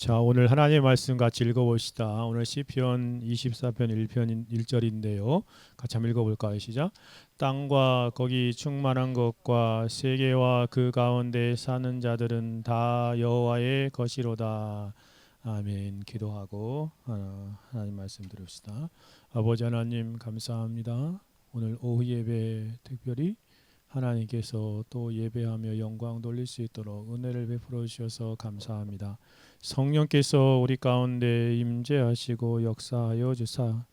자, 오늘 하나님의 말씀 같이 읽어봅시다. 오늘 시편 24편 1편 1절인데요. 같이 한번 읽어볼까요? 시작. 땅과 거기 충만한 것과 세계와 그 가운데 사는 자들은 다 여호와의 것이로다. 아멘. 기도하고 하나님 말씀 들읍시다. 아버지 하나님 감사합니다. 오늘 오후 예배 특별히 하나님께서 또 예배하며 영광 돌릴 수 있도록 은혜를 베풀어 주셔서 감사합니다. 성령께서 우리 가운데 임재하시고 역사하여 주사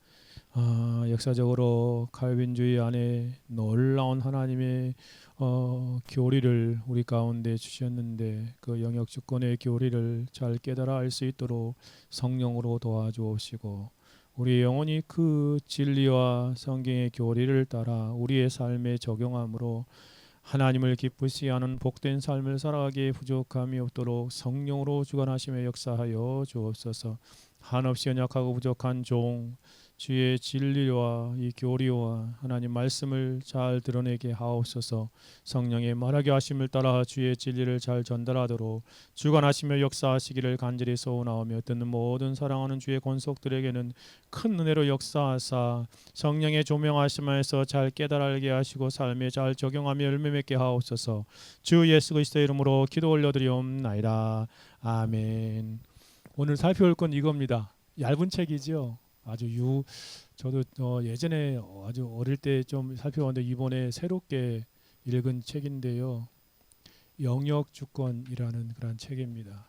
역사적으로 칼빈주의 안에 놀라운 하나님의 교리를 우리 가운데 주셨는데 그 영역 주권의 교리를 잘 깨달아 알 수 있도록 성령으로 도와주옵시고 우리 영혼이 그 진리와 성경의 교리를 따라 우리의 삶에 적용함으로 하나님을 기쁘시 하는 복된 삶을 살아가기에 부족함이 없도록 성령으로 주관하시며 역사하여 주옵소서. 한없이 연약하고 부족한 종 주의 진리와 이 교리와 하나님 말씀을 잘 드러내게 하옵소서. 성령의 말하게 하심을 따라 주의 진리를 잘 전달하도록 주관하시며 역사하시기를 간절히 소원하오며 듣는 모든 사랑하는 주의 권속들에게는 큰 은혜로 역사하사 성령의 조명하심에서 잘 깨달게 하시고 삶에 잘 적용하며 열매 맺게 하옵소서. 주 예수 그리스도의 이름으로 기도 올려드리옵나이다. 아멘. 오늘 살펴볼 건 이겁니다. 얇은 책이죠. 저도 예전에 아주 어릴 때 좀 살펴봤는데 이번에 새롭게 읽은 책인데요. 영역주권이라는 그런 책입니다.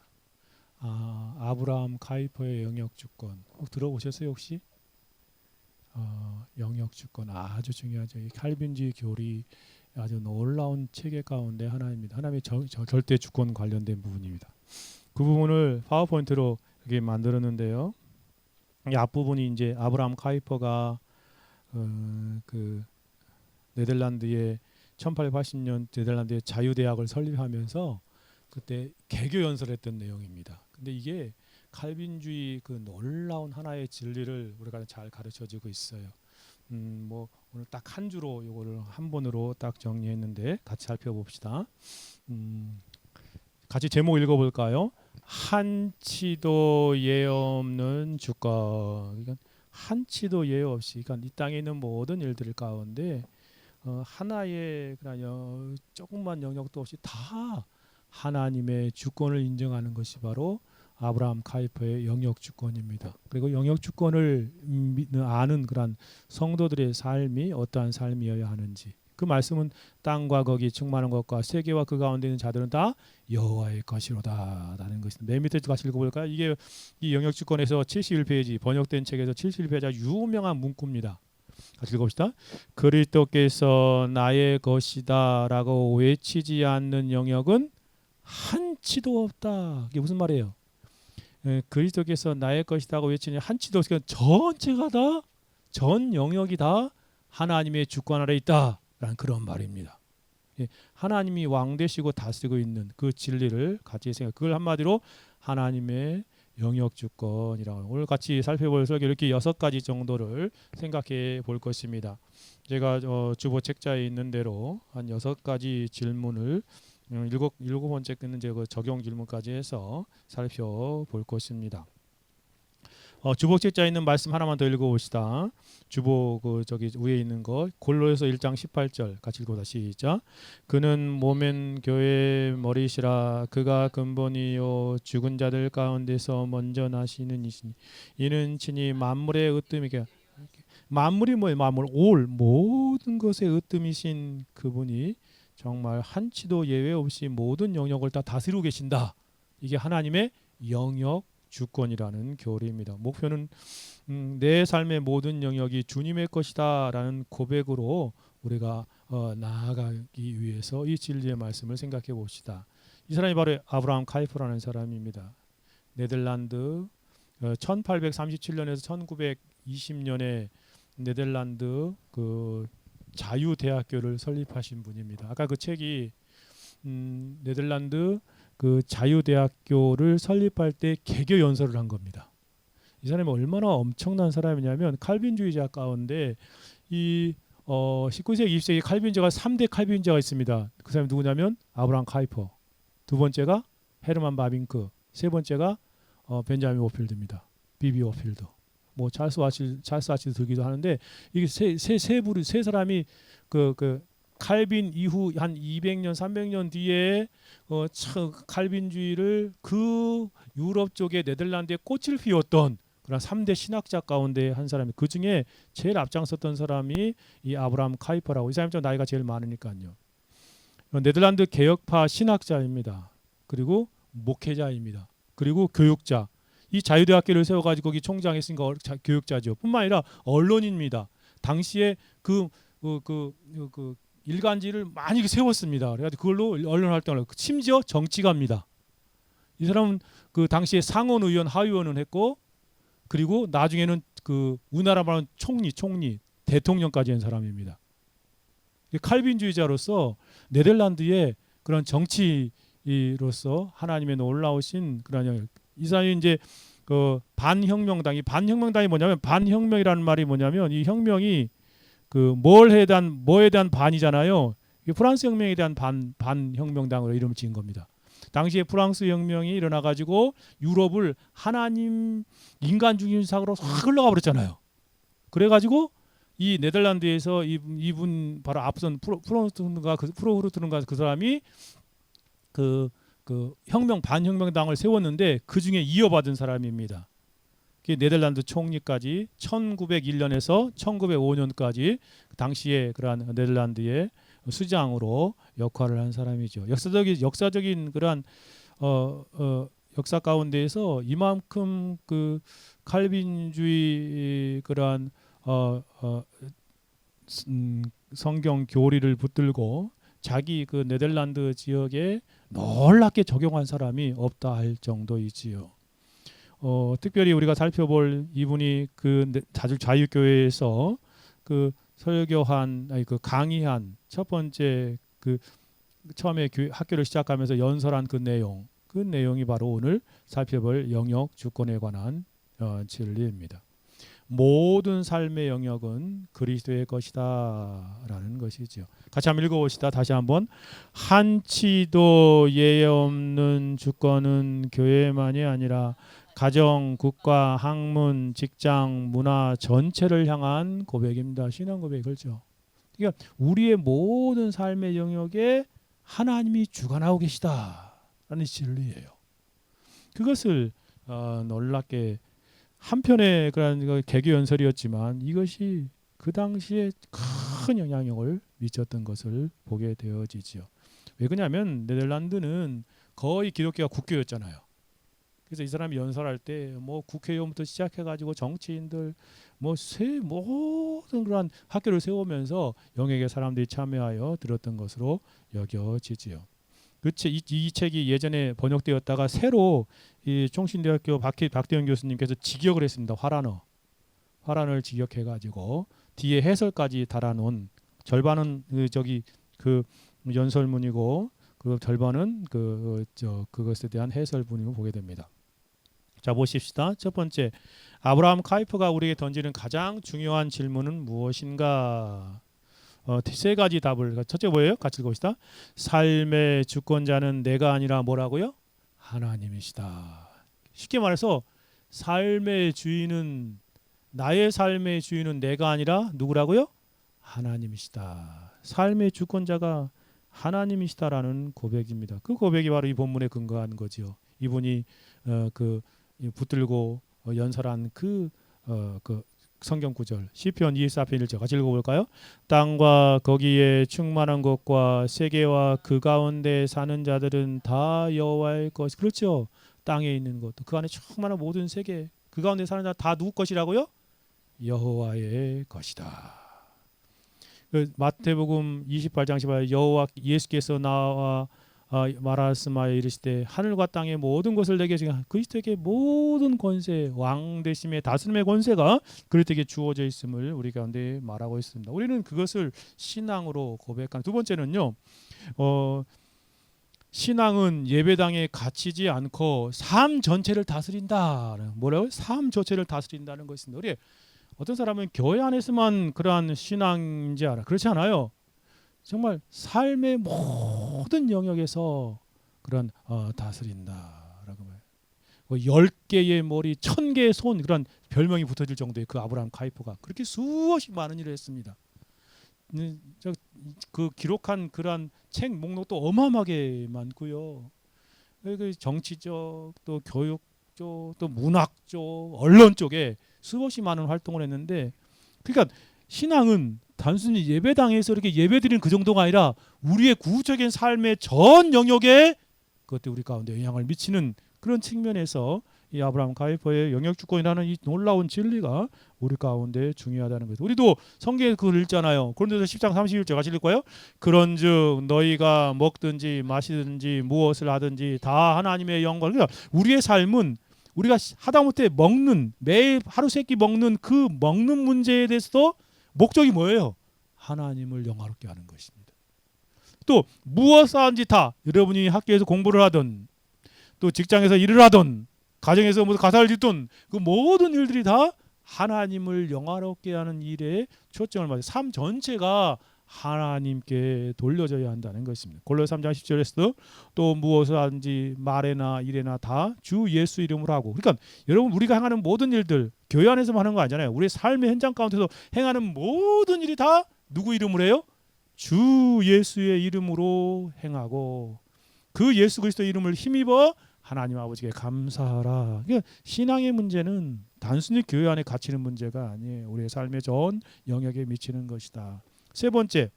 아브라함 카이퍼의 영역주권. 들어보셨어요 혹시? 영역주권 아주 중요하죠. 이 칼빈주의 교리 아주 놀라운 체계 가운데 하나입니다. 하나님의 절대 주권 관련된 부분입니다. 그 부분을 파워포인트로 이렇게 만들었는데요. 이 앞부분이 이제 아브라함 카이퍼가 그 네덜란드의 1880년 네덜란드의 자유대학을 설립하면서 그때 개교 연설했던 내용입니다. 근데 이게 칼빈주의 그 놀라운 하나의 진리를 우리가 잘 가르쳐주고 있어요. 뭐 오늘 딱 한 주로 이거를 한 번으로 딱 정리했는데 같이 살펴봅시다. 같이 제목 읽어볼까요? 한치도 예외 없는 주권. 그러니까 한치도 예외 없이, 그러니까 이 땅에 있는 모든 일들 가운데 하나의 그냥 조금만 영역도 없이 다 하나님의 주권을 인정하는 것이 바로 아브라함 카이퍼의 영역 주권입니다. 그리고 영역 주권을 아는 그런 성도들의 삶이 어떠한 삶이어야 하는지. 그 말씀은 땅과 거기 충만한 것과 세계와 그 가운데 있는 자들은 다 여호와의 것이로다 라는 것입니다. 맨 밑에 같이 읽어볼까요? 이게 이 영역주권에서 71페이지 번역된 책에서 71페이지가 유명한 문구입니다. 같이 읽어봅시다. 그리스도께서 나의 것이다 라고 외치지 않는 영역은 한치도 없다. 이게 무슨 말이에요? 그리스도께서 나의 것이다고 외치니 한치도 없으니까 전체가 다 전 영역이 다 하나님의 주권 아래 있다 라는 그런 말입니다. 하나님이 왕 되시고 다스리고 있는 그 진리를 같이 생각. 그걸 한마디로 하나님의 영역 주권이라고. 오늘 같이 살펴볼 설교 이렇게 6가지 정도를 생각해 볼 것입니다. 제가 주보 책자에 있는 대로 한 6가지 질문을 일곱 번째 끝는 그 적용 질문까지 해서 살펴볼 것입니다. 주보 책자에 있는 말씀 하나만 더 읽어봅시다. 주보 저기 위에 있는 거 골로새서 1장 18절 같이 읽어보자. 시작. 그는 몸엔 교회의 머리시라. 그가 근본이요 죽은 자들 가운데서 먼저 나시는 이시니 이는 친히 만물의 으뜸이게. 만물이 뭐예요? 만물 올 모든 것의 으뜸이신 그분이 정말 한치도 예외 없이 모든 영역을 다 다스리고 계신다. 이게 하나님의 영역 주권이라는 교리입니다. 목표는 내 삶의 모든 영역이 주님의 것이다 라는 고백으로 우리가 나아가기 위해서 이 진리의 말씀을 생각해 봅시다. 이 사람이 바로 아브라함 카이퍼라는 사람입니다. 네덜란드 1837년에서 1920년에 네덜란드 그 자유대학교를 설립하신 분입니다. 아까 그 책이 네덜란드 그 자유대학교를 설립할 때 개교 연설을 한 겁니다. 이 사람이 얼마나 엄청난 사람이냐면 칼빈주의자 가운데 이 19세기 20세기 칼빈주의가 3대 칼빈주의자가 있습니다. 그 사람이 누구냐면 아브라함 카이퍼, 두 번째가 헤르만 바빙크, 세 번째가 벤자민 워필드입니다. 비비 워필드. 뭐 찰스 아치도 들기도 하는데 이게 세 사람이 그 칼빈 이후 한 200년 300년 뒤에 칼빈주의를 그 유럽 쪽에 네덜란드에 꽃을 피웠던 그런 3대 신학자 가운데 한 사람이, 그 중에 제일 앞장섰던 사람이 이 아브라함 카이퍼라고, 이 사람이 좀 나이가 제일 많으니까요. 네덜란드 개혁파 신학자입니다. 그리고 목회자입니다. 그리고 교육자. 이 자유대학교를 세워가지고 거기 총장했으니까 교육자죠. 뿐만 아니라 언론인입니다. 당시에 그 일간지를 많이 세웠습니다. 그래가지고 그걸로 언론 활동을 하고, 심지어 정치가입니다. 이 사람은 그 당시에 상원 의원, 하의원은 했고, 그리고 나중에는 그 우리나라 말하는 총리, 대통령까지 한 사람입니다. 칼빈주의자로서 네덜란드의 그런 정치로서 하나님의 놀라우신 그런 영역. 이 사람이 이제 그 반혁명당이 뭐냐면, 반혁명이라는 말이 뭐냐면, 이 혁명이 그 뭐에 대한 반이잖아요. 프랑스 혁명에 대한 반혁명당으로 이름을 지은 겁니다. 당시에 프랑스 혁명이 일어나 가지고 유럽을 하나님 인간 중심상으로 확 흘러가 버렸잖아요. 그래 가지고 이 네덜란드에서 이분 바로 앞선 프로흐르트는가 그 사람이 그 반혁명당을 세웠는데, 그 중에 이어받은 사람입니다. 네덜란드 총리까지 1901년에서 1905년까지 당시에 그러한 네덜란드의 수장으로 역할을 한 사람이죠. 역사적인 그러한 역사 가운데에서 이만큼 그 칼빈주의 그러한 성경 교리를 붙들고 자기 그 네덜란드 지역에 놀랍게 적용한 사람이 없다 할 정도이지요. 특별히 우리가 살펴볼 이분이 그 자유교회에서 그 설교한, 그 강의한 첫 번째 그 처음에 학교를 시작하면서 연설한 그 내용이 바로 오늘 살펴볼 영역 주권에 관한 진리입니다. 모든 삶의 영역은 그리스도의 것이다라는 것이죠. 같이 한번 읽어봅시다. 다시 한번. 한치도 예외 없는 주권은 교회만이 아니라 가정, 국가, 학문, 직장, 문화 전체를 향한 고백입니다. 신앙 고백, 그렇죠. 그러니까 우리의 모든 삶의 영역에 하나님이 주관하고 계시다라는 진리예요. 그것을 놀랍게 한편의 그런 개교 연설이었지만 이것이 그 당시에 큰 영향력을 미쳤던 것을 보게 되어지죠. 왜 그러냐면 네덜란드는 거의 기독교가 국교였잖아요. 그래서 이 사람이 연설할 때 뭐 국회의원부터 시작해가지고 정치인들 모든 그런 학교를 세우면서 영역의 사람들이 참여하여 들었던 것으로 여겨지지요. 이 책이 예전에 번역되었다가 새로 이 총신대학교 박대현 교수님께서 직역을 했습니다. 화란을 직역해가지고 뒤에 해설까지 달아놓은, 절반은 그 연설문이고 그 절반은 그것에 대한 해설문으로 보게 됩니다. 자, 보십시다. 첫 번째, 아브라함 카이퍼가 우리에게 던지는 가장 중요한 질문은 무엇인가? 세 가지 답을. 첫째 뭐예요? 같이 읽어봅시다. 삶의 주권자는 내가 아니라 뭐라고요? 하나님이시다. 쉽게 말해서 나의 삶의 주인은 내가 아니라 누구라고요? 하나님이시다. 삶의 주권자가 하나님이시다라는 고백입니다. 그 고백이 바로 이 본문에 근거한 거죠. 이분이 붙들고 연설한 그 성경 구절, 시편 24편 1절 같이 읽어볼까요? 땅과 거기에 충만한 것과 세계와 그 가운데 사는 자들은 다 여호와의 것. 그렇죠. 땅에 있는 것도, 그 안에 충만한 모든 세계, 그 가운데 사는 자 다 누구 것이라고요? 여호와의 것이다. 마태복음 28장 18절, 여호와 예수께서 나와 말하였으마에 이르시되 하늘과 땅의 모든 것을 내게 주시니 그리스도에게 모든 권세, 왕 되심의 다스림의 권세가 그리스도에게 주어져 있음을 우리 가운데 말하고 있습니다. 우리는 그것을 신앙으로 고백하는. 두 번째는요, 신앙은 예배당에 갇히지 않고 삶 전체를 다스린다. 뭐라고요? 삶 전체를 다스린다는 것입니다. 우리 어떤 사람은 교회 안에서만 그러한 신앙인지 알아. 그렇지 않아요. 정말 삶의 모든 영역에서 그런 다스린다라고 말해요. 뭐 10개의 머리, 1000개의 손 그런 별명이 붙어질 정도의 그 아브라함 카이퍼가 그렇게 수없이 많은 일을 했습니다. 그 기록한 그러한 책 목록도 어마어마하게 많고요. 그 정치적 또 교육 쪽 또 문학 쪽 언론 쪽에 수없이 많은 활동을 했는데 그러니까 신앙은 단순히 예배당에서 이렇게 예배드리는 그 정도가 아니라 우리의 구체적인 삶의 전 영역에 그것도 우리 가운데 영향을 미치는 그런 측면에서 이 아브라함 카이퍼의 영역 주권이라는 이 놀라운 진리가 우리 가운데 중요하다는 거죠. 우리도 성경에 그걸 읽잖아요. 고린도서 10장 31절 같이 읽을까요? 그런즉 너희가 먹든지 마시든지 무엇을 하든지 다 하나님의 영광. 그러니까 우리의 삶은 우리가 하다못해 먹는 매일 하루 세끼 먹는 그 먹는 문제에 대해서도 목적이 뭐예요? 하나님을 영화롭게 하는 것입니다. 또 무엇을 하든지 다 여러분이 학교에서 공부를 하든 또 직장에서 일을 하든 가정에서 모두 가사를 짓든 그 모든 일들이 다 하나님을 영화롭게 하는 일에 초점을 맞춰 삶 전체가 하나님께 돌려져야 한다는 것입니다. 골로새 3장 10절에서도 또 무엇을 하든지 말에나 일에나 다 주 예수 이름으로 하고 그러니까 여러분 우리가 행하는 모든 일들 교회 안에서만 하는 거 아니잖아요. 우리의 삶의 현장 가운데서 행하는 모든 일이 다 누구 이름으로 해요? 주 예수의 이름으로 행하고 그 예수 그리스도의 이름을 힘입어 하나님 아버지께 감사하라. 그러니까 신앙의 문제는 단순히 교회 안에 갇히는 문제가 아니에요. 우리의 삶의 전 영역에 미치는 것이다. 세 번째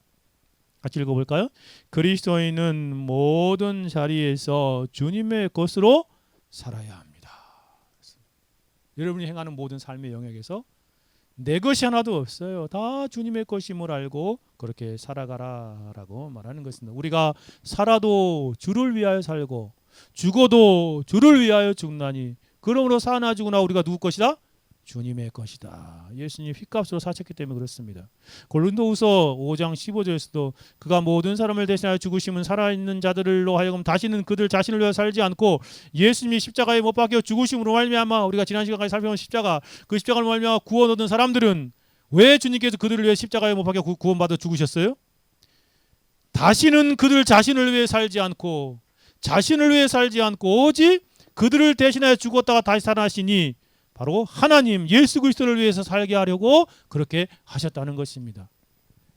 같이 읽어볼까요? 그리스도인은 모든 자리에서 주님의 것으로 살아야 합니다. 여러분이 행하는 모든 삶의 영역에서 내 것이 하나도 없어요. 다 주님의 것임을 알고 그렇게 살아가라라고 말하는 것입니다. 우리가 살아도 주를 위하여 살고 죽어도 주를 위하여 죽나니 그러므로 사나 죽으나 우리가 누구 것이다? 주님의 것이다. 예수님이 핏값으로 사셨기 때문에 그렇습니다. 고린도후서 5장 15절에서도 그가 모든 사람을 대신하여 죽으심은 살아있는 자들로 하여금 다시는 그들 자신을 위하여 살지 않고 예수님이 십자가에 못 박혀 죽으심으로 말미암아 우리가 지난 시간까지 살펴본 십자가 그 십자가를 말미암아 구원 얻은 사람들은 왜 주님께서 그들을 위해 십자가에 못 박혀 구원받아 죽으셨어요? 다시는 그들 자신을 위해 살지 않고 자신을 위해 살지 않고 오직 그들을 대신하여 죽었다가 다시 살아나시니 바로 하나님 예수 그리스도를 위해서 살게 하려고 그렇게 하셨다는 것입니다.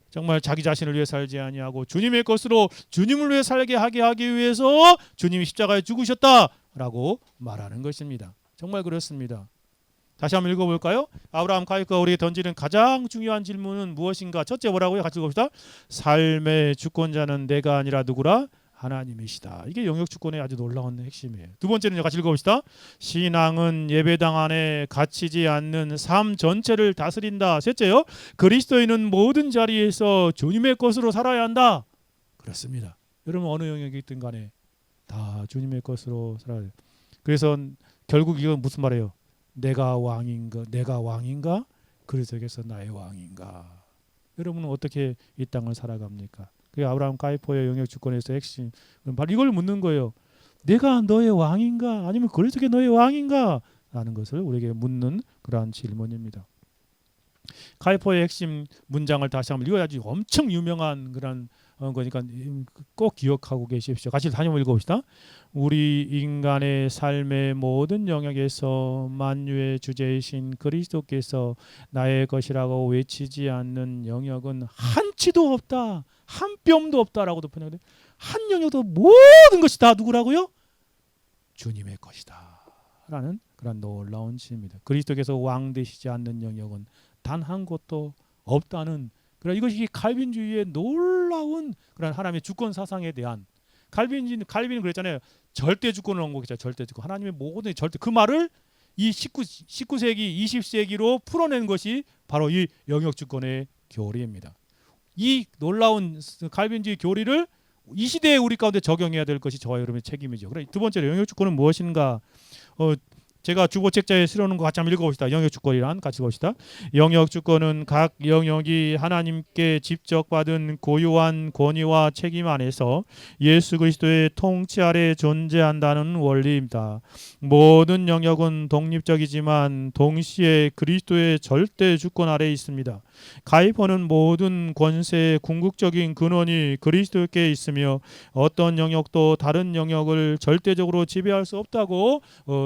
정말 자기 자신을 위해 살지 아니하고 주님의 것으로 주님을 위해 살게 하기 위해서 주님이 십자가에 죽으셨다라고 말하는 것입니다. 정말 그렇습니다. 다시 한번 읽어볼까요? 아브라함 카이퍼가 우리에게 던지는 가장 중요한 질문은 무엇인가? 첫째 뭐라고요? 같이 읽어봅시다. 삶의 주권자는 내가 아니라 누구라? 하나님이시다. 이게 영역 주권의 아주 놀라운 핵심이에요. 두 번째는 같이 읽어봅시다. 신앙은 예배당 안에 갇히지 않는 삶 전체를 다스린다. 셋째요. 그리스도인은 모든 자리에서 주님의 것으로 살아야 한다. 그렇습니다. 여러분 어느 영역이 있든 간에 다 주님의 것으로 살아야 돼요. 그래서 결국 이건 무슨 말이에요? 내가 왕인가? 그리스도께서 나의 왕인가? 여러분은 어떻게 이 땅을 살아갑니까? 그게 아브라함 카이퍼의 영역 주권에서 핵심. 바로 이걸 묻는 거예요. 내가 너의 왕인가? 아니면 그리스도가 너의 왕인가? 라는 것을 우리에게 묻는 그러한 질문입니다. 카이퍼의 핵심 문장을 다시 한번 읽어야지 엄청 유명한 그런 거니까 꼭 기억하고 계십시오. 같이 다시 한번 읽어봅시다. 우리 인간의 삶의 모든 영역에서 만유의 주제이신 그리스도께서 나의 것이라고 외치지 않는 영역은 한치도 없다. 한 뼘도 없다라고도 표현하는데 한 영역도 모든 것이 다 누구라고요? 주님의 것이다. 라는 그런 놀라운 진리입니다. 그리스도께서 왕 되시지 않는 영역은 단 한 곳도 없다는 그런 이것이 칼빈주의의 놀라운 그런 하나님의 주권 사상에 대한 칼빈은 그랬잖아요. 절대 주권을 언급했잖아요. 절대 주권. 하나님의 모든 절대 그 말을 이 19세기 20세기로 풀어낸 것이 바로 이 영역 주권의 교리입니다. 이 놀라운 칼빈주의 교리를 이 시대에 우리 가운데 적용해야 될 것이 저와 여러분의 책임이죠. 그래 두 번째로 영역 주권은 무엇인가? 제가 주보 책자에 실어놓은 거 같이 한번 읽어봅시다. 영역 주권이란 같이 봅시다. 영역 주권은 각 영역이 하나님께 직접 받은 고유한 권위와 책임 안에서 예수 그리스도의 통치 아래 존재한다는 원리입니다. 모든 영역은 독립적이지만 동시에 그리스도의 절대 주권 아래 있습니다. 가입하는 모든 권세의 궁극적인 근원이 그리스도께 있으며 어떤 영역도 다른 영역을 절대적으로 지배할 수 없다고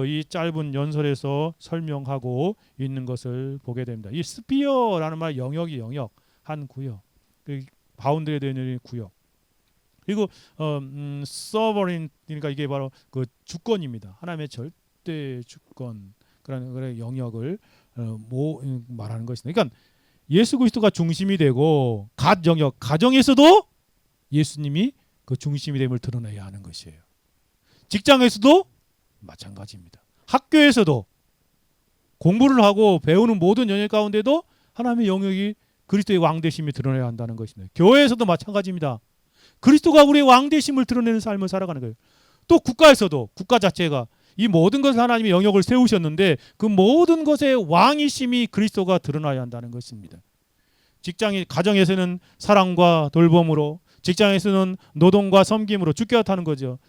이 짧은 연설에서 설명하고 있는 것을 보게 됩니다. 이 스피어라는 말 영역이 영역 한 구역, 그 바운드에 되는 구역. 그리고 서버린 그러니까 이게 바로 그 주권입니다. 하나님의 절대 주권 그런 영역을 말하는 것입니다. 그러니까 예수 그리스도가 중심이 되고 각 영역 가정에서도 예수님이 그 중심이 됨을 드러내야 하는 것이에요. 직장에서도 마찬가지입니다. 학교에서도 공부를 하고 배우는 모든 영역 가운데도 하나님의 영역이 그리스도의 왕되심이 드러내야 한다는 것입니다. 교회에서도 마찬가지입니다. 그리스도가 우리의 왕되심을 드러내는 삶을 살아가는 거예요. 또 국가에서도 국가 자체가 이 모든 것을 하나님의 영역을 세우셨는데 그 모든 것의 왕이심이 그리스도가 드러나야 한다는 것입니다. 가정에서는 사랑과 돌봄으로, 직장에서는 노동과 섬김으로 주께 나타나는 거죠.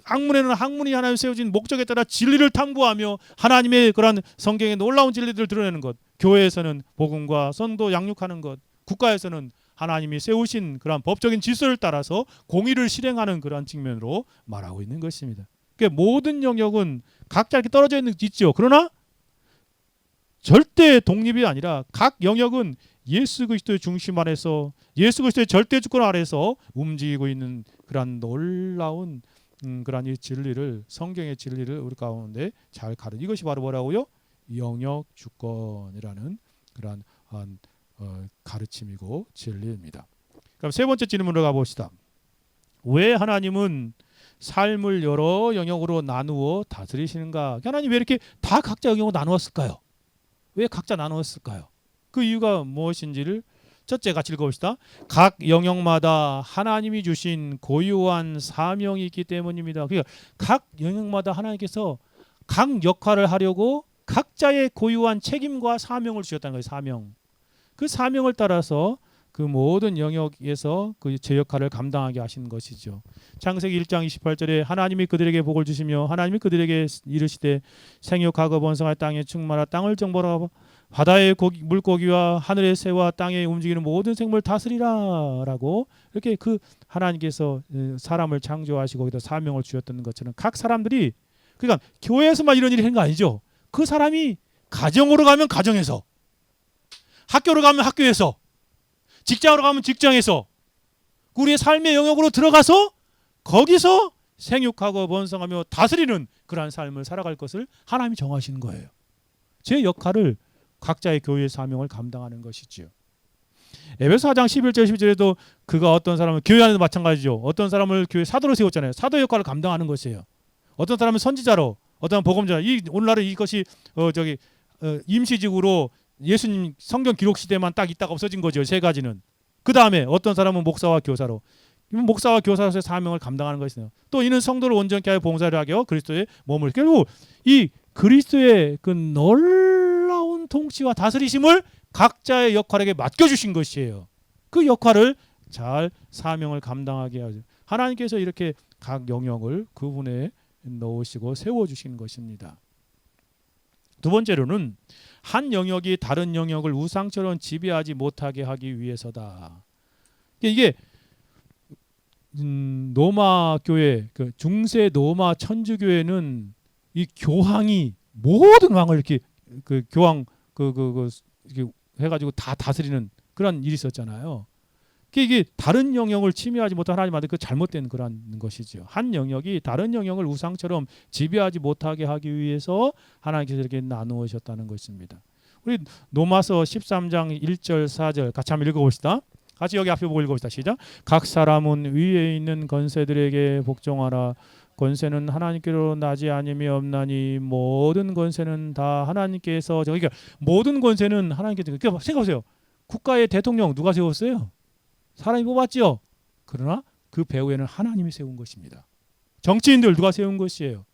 학문에는 학문이 하나님 세워진 목적에 따라 진리를 탐구하며 하나님의 그런 성경의 놀라운 진리들을 드러내는 것. 교회에서는 복음과 선도 양육하는 것. 국가에서는 하나님이 세우신 그런 법적인 질서를 따라서 공의를 실행하는 그런 측면으로 말하고 있는 것입니다. 그러니까 모든 영역은 각자 이렇게 떨어져 있죠. 그러나 절대 독립이 아니라 각 영역은 예수 그리스도의 중심 아래서 예수 그리스도의 절대 주권 아래서 움직이고 있는 그런 놀라운 그런 이 진리를 성경의 진리를 우리 가운데 잘 가르쳐 이것이 바로 뭐라고요? 영역 주권이라는 그런 가르침이고 진리입니다. 그럼 세 번째 질문으로 가봅시다. 왜 하나님은 삶을 여러 영역으로 나누어 다스리시는가? 하나님 왜 이렇게 다 각자 영역으로 나누었을까요? 왜 각자 나누었을까요? 그 이유가 무엇인지를 첫째 같이 읽어봅시다. 각 영역마다 하나님이 주신 고유한 사명이 있기 때문입니다. 그러니까 각 영역마다 하나님께서 각 역할을 하려고 각자의 고유한 책임과 사명을 주셨다는 거예요. 사명. 그 사명을 따라서 그 모든 영역에서 그 제 역할을 감당하게 하신 것이죠. 창세기 1장 28절에 하나님이 그들에게 복을 주시며 하나님이 그들에게 이르시되 생육하고 번성할 땅에 충만하 땅을 정벌하고 바다의 물고기와 하늘의 새와 땅에 움직이는 모든 생물을 다스리라라고 이렇게 그 하나님께서 사람을 창조하시고 거기다 사명을 주셨던 것처럼 각 사람들이 그러니까 교회에서만 이런 일이 하는 거 아니죠. 그 사람이 가정으로 가면 가정에서, 학교로 가면 학교에서, 직장으로 가면 직장에서 우리의 삶의 영역으로 들어가서 거기서 생육하고 번성하며 다스리는 그러한 삶을 살아갈 것을 하나님이 정하시는 거예요. 제 역할을 각자의 교회의 사명을 감당하는 것이지요. 에베소 4장 11절 12절에도 그가 어떤 사람을 교회 안에도 마찬가지죠. 어떤 사람을 교회 사도로 세웠잖아요. 사도 역할을 감당하는 것이에요. 어떤 사람은 선지자로, 어떤 복음자. 오늘날은 이것이 임시직으로 예수님 성경 기록 시대만 딱 있다가 없어진 거죠. 세 가지는. 그 다음에 어떤 사람은 목사와 교사로. 목사와 교사로서의 사명을 감당하는 것이네요. 또 이는 성도를 온전케 하여 봉사를 하여 그리스도의 몸을. 결국 이 그리스도의 그 놀라운 통치와 다스리심을 각자의 역할에게 맡겨주신 것이에요. 그 역할을 잘 사명을 감당하게 하죠. 하나님께서 이렇게 각 영역을 그분에 넣으시고 세워주신 것입니다. 두 번째로는 한 영역이 다른 영역을 우상처럼 지배하지 못하게 하기 위해서다. 이게 노마 교회, 그 중세 노마 천주교회는 이 교황이 모든 왕을 이렇게 그 교황 이렇게 해가지고 다 다스리는 그런 일이 있었잖아요. 이게 다른 영역을 침해하지 못한 하나님한테 그 잘못된 그런 것이죠. 한 영역이 다른 영역을 우상처럼 지배하지 못하게 하기 위해서 하나님께서 이렇게 나누셨다는 것입니다. 우리 로마서 13장 1절 4절 같이 한번 읽어봅시다. 같이 여기 앞에 보고 읽어봅시다. 시작. 각 사람은 위에 있는 권세들에게 복종하라. 권세는 하나님께로 나지 아님이 없나니 모든 권세는 다 하나님께서 그러니까 모든 권세는 하나님께서 그러니까 생각하세요. 국가의 대통령 누가 세웠어요? 사람이 뽑았죠. 그러나 그 배후에는 하나님이 세운 것입니다. 정치인들 누가 세운 것이에요?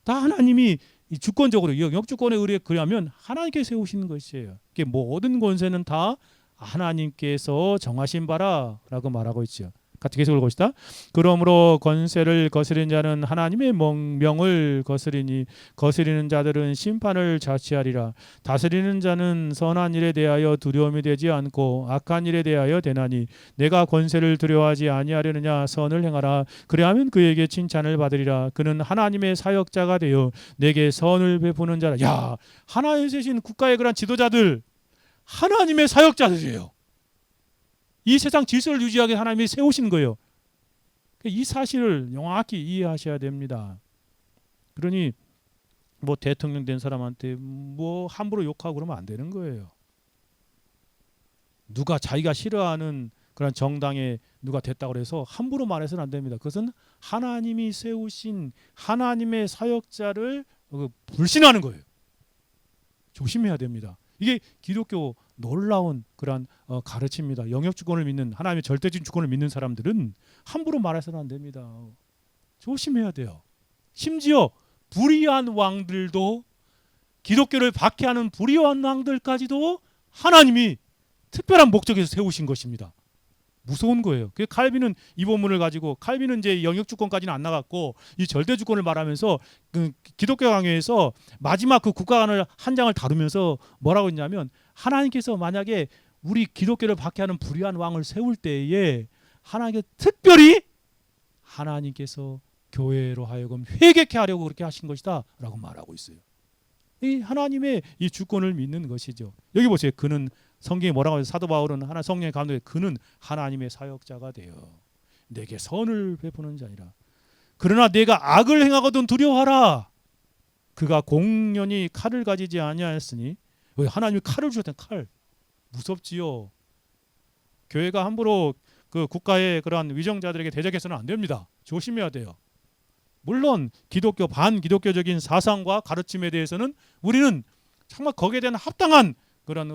다 하나님이 주권적으로 영역주권에 의하면 하나님께 세우시는 것이에요. 모든 권세는 다 하나님께서 정하신 바라라고 말하고 있죠. 같이 계속 읽읍시다. 그러므로 권세를 거스린 자는 하나님의 명을 거스리니 거스리는 자들은 심판을 자취하리라. 다스리는 자는 선한 일에 대하여 두려움이 되지 않고 악한 일에 대하여 되나니 내가 권세를 두려워하지 아니하려느냐. 선을 행하라. 그리하면 그에게 칭찬을 받으리라. 그는 하나님의 사역자가 되어 내게 선을 베푸는 자라. 야, 하나님 세신 국가의 그런 지도자들 하나님의 사역자들이에요. 이 세상 질서를 유지하게 하나님이 세우신 거예요. 이 사실을 명확히 이해하셔야 됩니다. 그러니 뭐 대통령 된 사람한테 뭐 함부로 욕하고 그러면 안 되는 거예요. 누가 자기가 싫어하는 그런 정당에 누가 됐다고 해서 함부로 말해서는 안 됩니다. 그것은 하나님이 세우신 하나님의 사역자를 불신하는 거예요. 조심해야 됩니다. 이게 기독교 놀라운 그런 가르침입니다. 영역 주권을 믿는 하나님의 절대적인 주권을 믿는 사람들은 함부로 말해서는 안 됩니다. 조심해야 돼요. 심지어 불의한 왕들도 기독교를 박해하는 불의한 왕들까지도 하나님이 특별한 목적에서 세우신 것입니다. 무서운 거예요. 그 칼빈은 이 본문을 가지고 칼빈은 이제 영역 주권까지는 안 나갔고 이 절대 주권을 말하면서 그 기독교 강요에서 마지막 그 국가관을 한 장을 다루면서 뭐라고 했냐면 하나님께서 만약에 우리 기독교를 박해하는 불의한 왕을 세울 때에 하나님께 특별히 하나님께서 교회로 하여금 회개케 하려고 그렇게 하신 것이다라고 말하고 있어요. 이 하나님의 이 주권을 믿는 것이죠. 여기 보세요. 그는 성경에 뭐라고 해요? 사도 바울은 하나 성령의 감동에 그는 하나님의 사역자가 되어 내게 선을 베푸는 자니라. 그러나 내가 악을 행하거든 두려워하라. 그가 공연히 칼을 가지지 아니하였으니 하나님이 칼을 주셨다는 칼 무섭지요. 교회가 함부로 그 국가의 그러한 위정자들에게 대적해서는 안 됩니다. 조심해야 돼요. 물론 기독교 반기독교적인 사상과 가르침에 대해서는 우리는 정말 거기에 대한 합당한 그런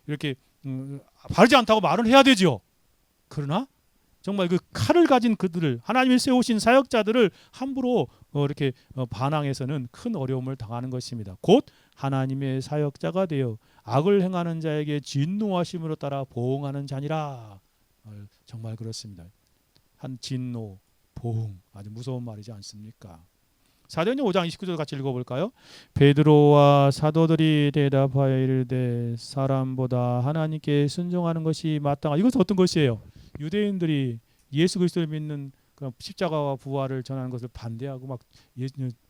이렇게 바르지 않다고 말을 해야 되죠. 그러나 정말 그 칼을 가진 그들을 하나님이 세우신 사역자들을 함부로 이렇게 반항해서는 큰 어려움을 당하는 것입니다. 곧 하나님의 사역자가 되어 악을 행하는 자에게 진노하심으로 따라 보응하는 자니라. 정말 그렇습니다. 한 진노, 보응 아주 무서운 말이지 않습니까? 사도행전 5장 29절 같이 읽어볼까요? 베드로와 사도들이 대답하여 이르되 사람보다 하나님께 순종하는 것이 마땅하. 이것은 어떤 것이에요? 유대인들이 예수 그리스도를 믿는 그런 십자가와 부활을 전하는 것을 반대하고 막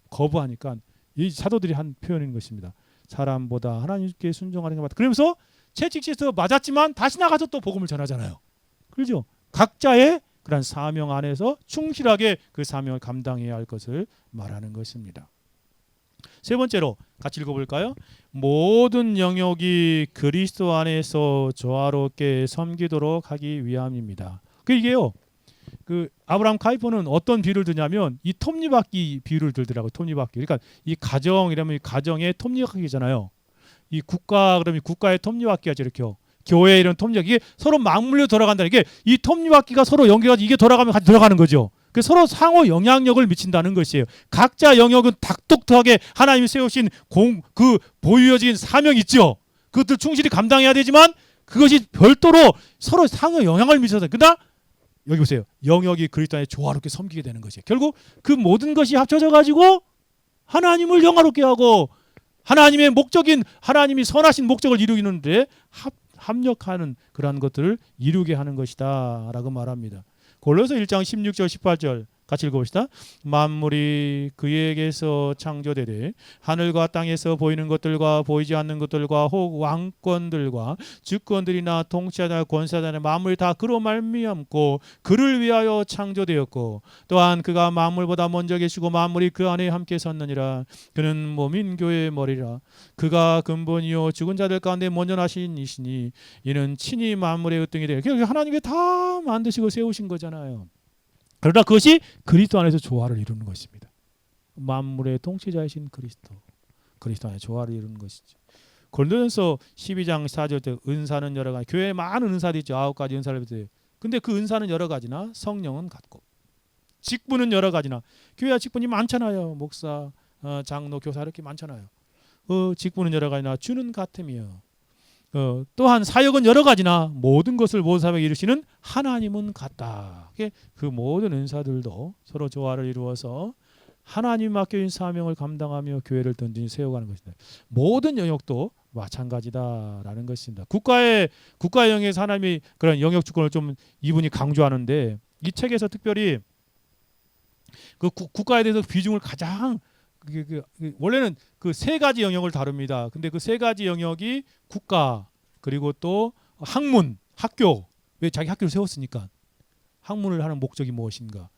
거부하니까 이 사도들이 한 표현인 것입니다. 사람보다 하나님께 순종하는 게 맞다. 그러면서 채찍질에서 맞았지만 다시 나가서 또 복음을 전하잖아요. 그렇죠? 각자의 그런 사명 안에서 충실하게 그 사명을 감당해야 할 것을 말하는 것입니다. 세 번째로 같이 읽어볼까요? 모든 영역이 그리스도 안에서 조화롭게 섬기도록 하기 위함입니다. 이게요. 그 아브라함 카이퍼는 어떤 비유를 드냐면 이 톱니바퀴 비유를 들더라고요. 톱니바퀴. 그러니까 이 가정 이러면 이 가정의 톱니바퀴잖아요. 이 국가 그러면 국가의 톱니바퀴가 이렇게 교회 이런 톱니바퀴 이게 서로 맞물려 돌아간다. 이게 이 톱니바퀴가 서로 연결해서 이게 돌아가면 같이 돌아가는 거죠. 그 서로 상호 영향력을 미친다는 것이에요. 각자 영역은 닥독하게 하나님이 세우신 그 보유여진 사명이 있죠. 그것들 충실히 감당해야 되지만 그것이 별도로 서로 상호 영향을 미쳐서 그러나 여기 보세요. 영역이 그리스도 안에 조화롭게 섬기게 되는 것이에요. 결국 그 모든 것이 합쳐져 가지고 하나님을 영화롭게 하고 하나님의 목적인 하나님이 선하신 목적을 이루기는데 합력하는 그러한 것들을 이루게 하는 것이다 라고 말합니다. 골로새 1장 16절 18절 같이 읽어봅시다. 만물이 그에게서 창조되되 하늘과 땅에서 보이는 것들과 보이지 않는 것들과 혹 왕권들과 주권들이나 통치자나 권세자나 만물이 다 그로 말미암고 그를 위하여 창조되었고 또한 그가 만물보다 먼저 계시고 만물이 그 안에 함께 섰느니라. 그는 몸인 교회의 머리라. 그가 근본이요 죽은 자들 가운데 먼저 나신 이시니 이는 친히 만물의 으뜸이 되어 하나님이 다 만드시고 세우신 거잖아요. 그러나 그것이 그리스도 안에서 조화를 이루는 것입니다. 만물의 통치자이신 그리스도 안에 조화를 이루는 것이죠. 고린도전서 12장 4절 때 은사는 여러 가지, 교회에 많은 은사도 있죠. 9가지 은사를 받아요. 근데 그 은사는 여러 가지나 성령은 같고 직분은 여러 가지나 교회와 직분이 많잖아요. 목사, 장로, 교사 이렇게 많잖아요. 직분은 여러 가지나 주는 같으며 또한 사역은 여러 가지나 모든 것을 모든 사람에게 이루시는 하나님은 같다. 그 모든 은사들도 서로 조화를 이루어서 하나님 맡겨진 사명을 감당하며 교회를 든든히 세워가는 것이다. 모든 영역도 마찬가지다라는 것입니다. 국가의 영역에서 하나님이 그런 영역 주권을 좀 이분이 강조하는데 이 책에서 특별히 그 국가에 대해서 비중을 가장 원래는 그 세 가지 영역을 다룹니다. 근데 그 세 가지 영역이 국가 그리고 또 학문, 학교. 왜 자기 학교를 세웠으니까. 학문을 하는 목적이 무엇인가?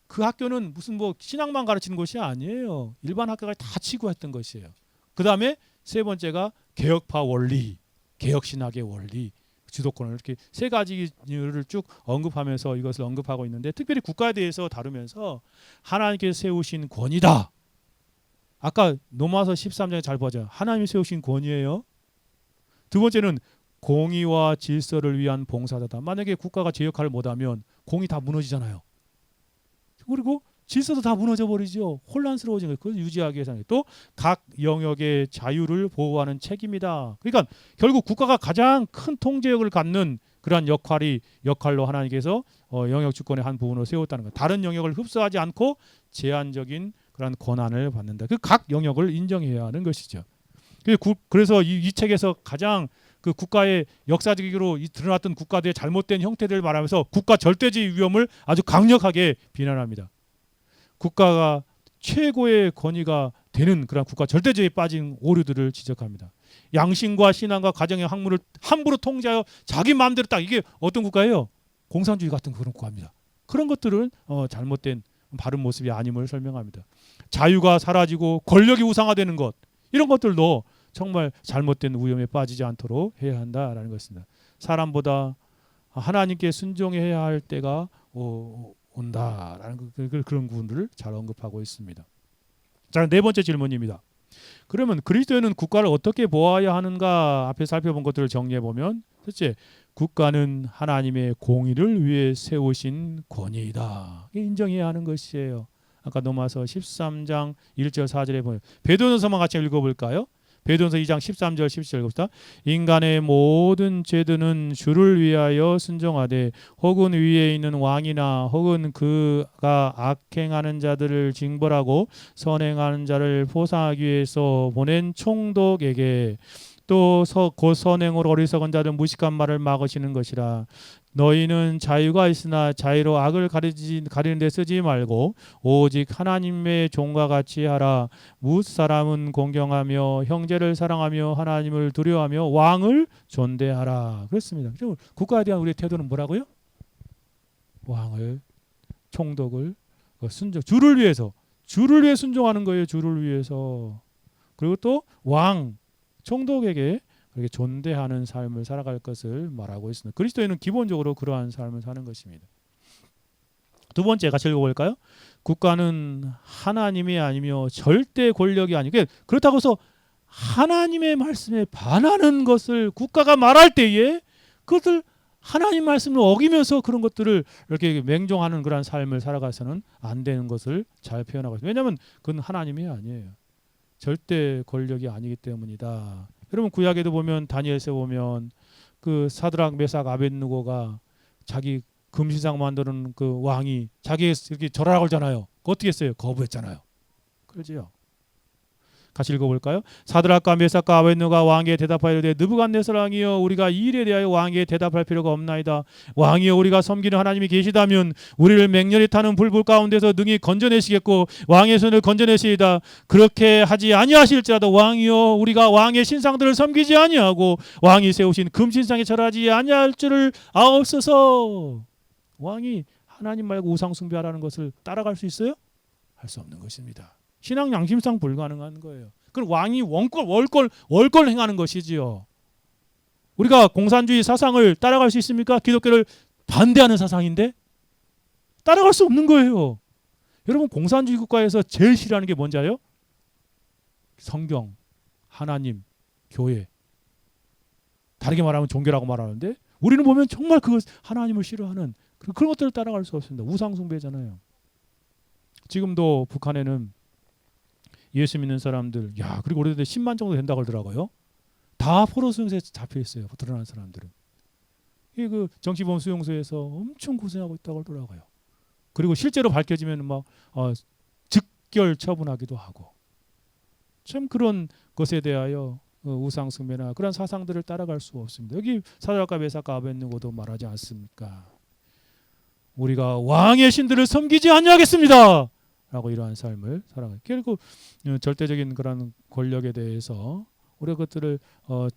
그 학교는 무슨 뭐 신학만 가르치는 것이 아니에요. 일반 학교가 다 치고했던 것이에요. 그 다음에 세 번째가 개혁파 원리, 개혁신학의 원리, 주도권을 이렇게 세 가지를 쭉 언급하면서 이것을 언급하고 있는데 특별히 국가에 대해서 다루면서 하나님께서 세우신 권위다. 아까 로마서 13장에 잘 보자. 하나님이 세우신 권위예요. 두 번째는 공의와 질서를 위한 봉사자다. 만약에 국가가 제 역할을 못하면 공의 다 무너지잖아요. 그리고 질서도 다 무너져 버리죠. 혼란스러워진 거예요. 그걸 유지하기 위해서는 또 각 영역의 자유를 보호하는 책임이다. 그러니까 결국 국가가 가장 큰 통제력을 갖는 그러한 역할로 하나님께서 영역 주권의 한 부분으로 세웠다는 거예요. 다른 영역을 흡수하지 않고 제한적인 그런 권한을 받는다. 그 각 영역을 인정해야 하는 것이죠. 그래서 이 책에서 가장 그 국가의 역사적으로 드러났던 국가들의 잘못된 형태들을 말하면서 국가 절대주의 위험을 아주 강력하게 비난합니다. 국가가 최고의 권위가 되는 그런 국가 절대주의에 빠진 오류들을 지적합니다. 양심과 신앙과 가정의 학문을 함부로 통제하여 자기 마음대로 딱 이게 어떤 국가예요? 공산주의 같은 그런 국가입니다. 그런 것들은 잘못된 바른 모습이 아님을 설명합니다. 자유가 사라지고 권력이 우상화되는 것 이런 것들도 정말 잘못된 위험에 빠지지 않도록 해야 한다라는 것입니다. 사람보다 하나님께 순종해야 할 때가 온다라는 그런 부분들을 잘 언급하고 있습니다. 자, 네 번째 질문입니다. 그러면 그리스도인은 국가를 어떻게 보아야 하는가 앞에 살펴본 것들을 정리해 보면 첫째, 국가는 하나님의 공의를 위해 세우신 권위이다. 인정해야 하는 것이에요. 아까 로마서 13장 1절 4절에 보면 베드로전서만 같이 읽어볼까요? 베드로전서 2장 13절 17절 읽읍시다. 인간의 모든 죄들은 주를 위하여 순종하되 혹은 위에 있는 왕이나 혹은 그가 악행하는 자들을 징벌하고 선행하는 자를 포상하기 위해서 보낸 총독에게 또 곧 선행으로 어리석은 자들 무식한 말을 막으시는 것이라. 너희는 자유가 있으나 자유로 악을 가리는 데 쓰지 말고 오직 하나님의 종과 같이 하라. 무릇 사람은 공경하며 형제를 사랑하며 하나님을 두려워하며 왕을 존대하라. 그렇습니다. 국가에 대한 우리의 태도는 뭐라고요? 왕을, 총독을 순종, 주를 위해 순종하는 거예요. 주를 위해서. 그리고 또 왕, 총독에게 그렇게 존대하는 삶을 살아갈 것을 말하고 있습니다. 그리스도인은 기본적으로 그러한 삶을 사는 것입니다. 두 번째 같이 읽어볼까요? 국가는 하나님이 아니며 절대 권력이 아니고 그렇다고 해서 하나님의 말씀에 반하는 것을 국가가 말할 때에 그것을 하나님 말씀을 어기면서 그런 것들을 이렇게 맹종하는 그런 삶을 살아가서는 안 되는 것을 잘 표현하고 있습니다. 왜냐하면 그건 하나님이 아니에요. 절대 권력이 아니기 때문이다. 여러분 구약에도 보면 다니엘서에 보면 그 사드락 메삭 아벳느고가 자기 금신상 만드는 그 왕이 자기 이렇게 절하라고 하잖아요. 어떻게 했어요? 거부했잖아요. 그러지요. 같이 읽어볼까요? 사드락과 메삭과 아벳느고가 왕에게 대답하여 이르되 느부갓네살 왕이여 우리가 이 일에 대하여 왕에게 대답할 필요가 없나이다. 왕이여 우리가 섬기는 하나님이 계시다면 우리를 맹렬히 타는 불불 가운데서 능히 건져내시겠고 왕의 손을 건져내시이다. 그렇게 하지 아니하실지라도 왕이여 우리가 왕의 신상들을 섬기지 아니하고 왕이 세우신 금신상에 절하지 아니할 줄을 아옵소서. 왕이 하나님 말고 우상 숭배하라는 것을 따라갈 수 있어요? 할 수 없는 것입니다. 신앙 양심상 불가능한 거예요. 그럼 왕이 월권 행하는 것이지요. 우리가 공산주의 사상을 따라갈 수 있습니까? 기독교를 반대하는 사상인데 따라갈 수 없는 거예요. 여러분 공산주의 국가에서 제일 싫어하는 게 뭔지 알아요? 성경, 하나님, 교회. 다르게 말하면 종교라고 말하는데 우리는 보면 정말 그 하나님을 싫어하는 그런 것들을 따라갈 수 없습니다. 우상 숭배잖아요. 지금도 북한에는 예수 믿는 사람들, 그리고 우리들 10만 정도 된다고 그러더라고요. 다 포로 수용소에 잡혀 있어요. 드러난 사람들은. 이 그 정치범 수용소에서 엄청 고생하고 있다고 하더라고요. 그리고 실제로 밝혀지면 막 즉결 처분하기도 하고. 참 그런 것에 대하여 우상 숭배나 그런 사상들을 따라갈 수 없습니다. 여기 사드락과 메삭과 아벳느고도 말하지 않습니까? 우리가 왕의 신들을 섬기지 아니하겠습니다. 라고 이러한 삶을 살아가요. 결국 절대적인 그런 권력에 대해서 우리가 그것들을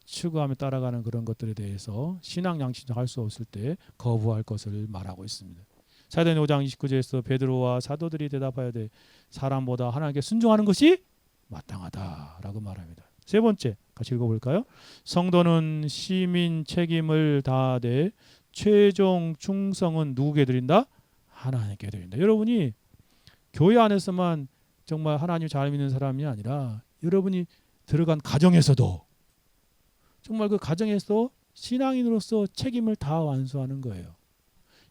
추구하며 따라가는 그런 것들에 대해서 신앙 양식을 할 수 없을 때 거부할 것을 말하고 있습니다. 사도행 5장 29절에서 베드로와 사도들이 대답하여되 사람보다 하나님께 순종하는 것이 마땅하다라고 말합니다. 세 번째 같이 읽어볼까요? 성도는 시민 책임을 다하되 최종 충성은 누구에게 드린다? 하나님께 드린다. 여러분이 교회 안에서만 정말 하나님 잘 믿는 사람이 아니라 여러분이 들어간 가정에서도 정말 그 가정에서 신앙인으로서 책임을 다 완수하는 거예요.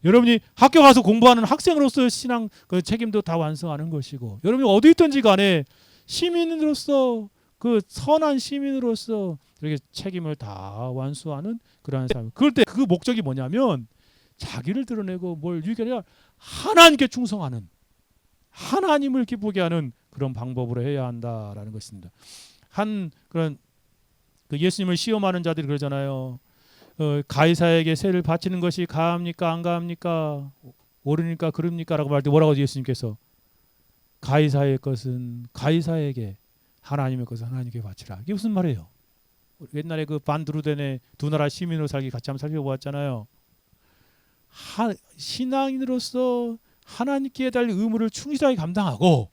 여러분이 학교 가서 공부하는 학생으로서 신앙 그 책임도 다 완수하는 것이고, 여러분이 어디 있든지 간에 시민으로서 그 선한 시민으로서 이렇게 책임을 다 완수하는 그러한 삶. 그럴 때 그 목적이 뭐냐면 자기를 드러내고 뭘 유익이 아니라 하나님께 충성하는, 하나님을 기쁘게 하는 그런 방법으로 해야 한다라는 것입니다. 한 그런 그 예수님을 시험하는 자들이 그러잖아요. 가이사에게 세를 바치는 것이 가합니까 안 가합니까? 옳으니까 그럽니까? 라고 말할 때 뭐라고 하죠? 예수님께서 가이사의 것은 가이사에게, 하나님의 것은 하나님께 바치라. 이게 무슨 말이에요? 옛날에 그 반드루덴의 두 나라 시민으로 살기 같이 한번 살펴보았잖아요. 신앙인으로서 하나님께 달린 의무를 충실하게 감당하고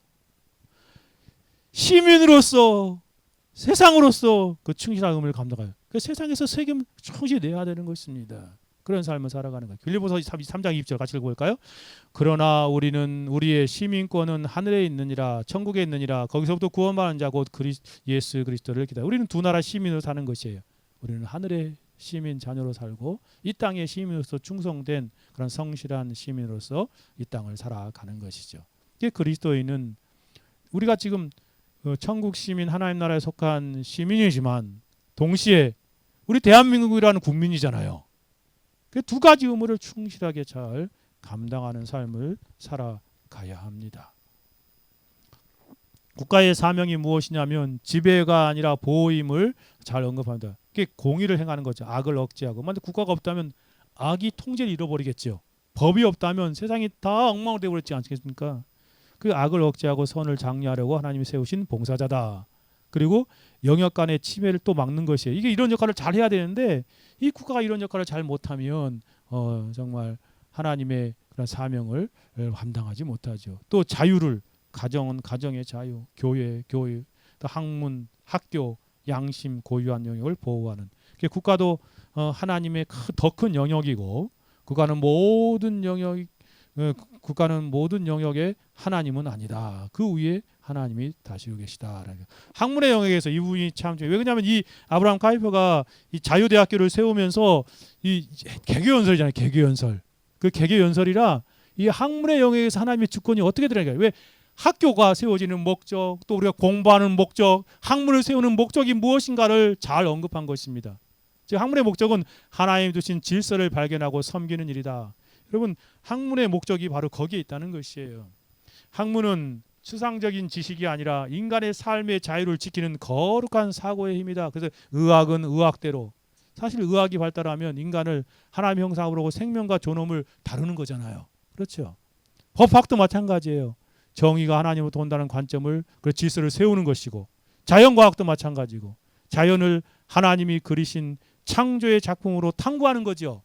시민으로서 세상으로서 그 충실한 의무를 감당해요. 그 세상에서 책임 충실히 내야 되는 것입니다. 그런 삶을 살아가는 거예요. 빌립보서 3장 2절 같이 읽어볼까요? 그러나 우리는 우리의 시민권은 하늘에 있느니라, 천국에 있느니라. 거기서부터 구원받는 자 곧 예수 그리스도를 기다려. 우리는 두 나라 시민으로 사는 것이에요. 우리는 하늘의 시민 자녀로 살고 이 땅의 시민으로서 충성된 그런 성실한 시민으로서 이 땅을 살아가는 것이죠. 이게 그리스도인은 우리가 지금 천국 시민 하나님 나라에 속한 시민이지만 동시에 우리 대한민국이라는 국민이잖아요. 그 두 가지 의무를 충실하게 잘 감당하는 삶을 살아가야 합니다. 국가의 사명이 무엇이냐면 지배가 아니라 보호임을 잘 언급합니다. 그게 공의를 행하는 거죠. 악을 억제하고. 만약 국가가 없다면 악이 통제를 잃어버리겠죠. 법이 없다면 세상이 다 엉망으로 되어버렸지 않겠습니까? 그 악을 억제하고 선을 장려하려고 하나님이 세우신 봉사자다. 그리고 영역 간의 침해를 또 막는 것이에요. 이게 이런 역할을 잘 해야 되는데 이 국가가 이런 역할을 잘 못하면 정말 하나님의 그런 사명을 감당하지 못하죠. 또 자유를, 가정은 가정의 자유, 교회, 또 학문, 학교, 양심, 고유한 영역을 보호하는. 국가도 하나님의 더 큰 영역이고 국가는 모든 영역에 하나님은 아니다. 그 위에 하나님이 다스리고 계시다. 학문의 영역에서 이 부분이 참 중요해요. 왜냐하면 이 아브라함 카이퍼가 이 자유대학교를 세우면서 이 개교연설이잖아요. 개교연설. 그 개교연설이라 이 학문의 영역에서 하나님의 주권이 어떻게 들어가요? 왜 학교가 세워지는 목적, 또 우리가 공부하는 목적, 학문을 세우는 목적이 무엇인가를 잘 언급한 것입니다. 즉 학문의 목적은 하나님 두신 질서를 발견하고 섬기는 일이다. 여러분 학문의 목적이 바로 거기에 있다는 것이에요. 학문은 추상적인 지식이 아니라 인간의 삶의 자유를 지키는 거룩한 사고의 힘이다. 그래서 의학은 의학대로, 사실 의학이 발달하면 인간을 하나님의 형상으로 보고 생명과 존엄을 다루는 거잖아요. 그렇죠. 법학도 마찬가지예요. 정의가 하나님으로 돈다는 관점을, 그 질서를 세우는 것이고, 자연과학도 마찬가지고 자연을 하나님이 그리신 창조의 작품으로 탐구하는 거죠.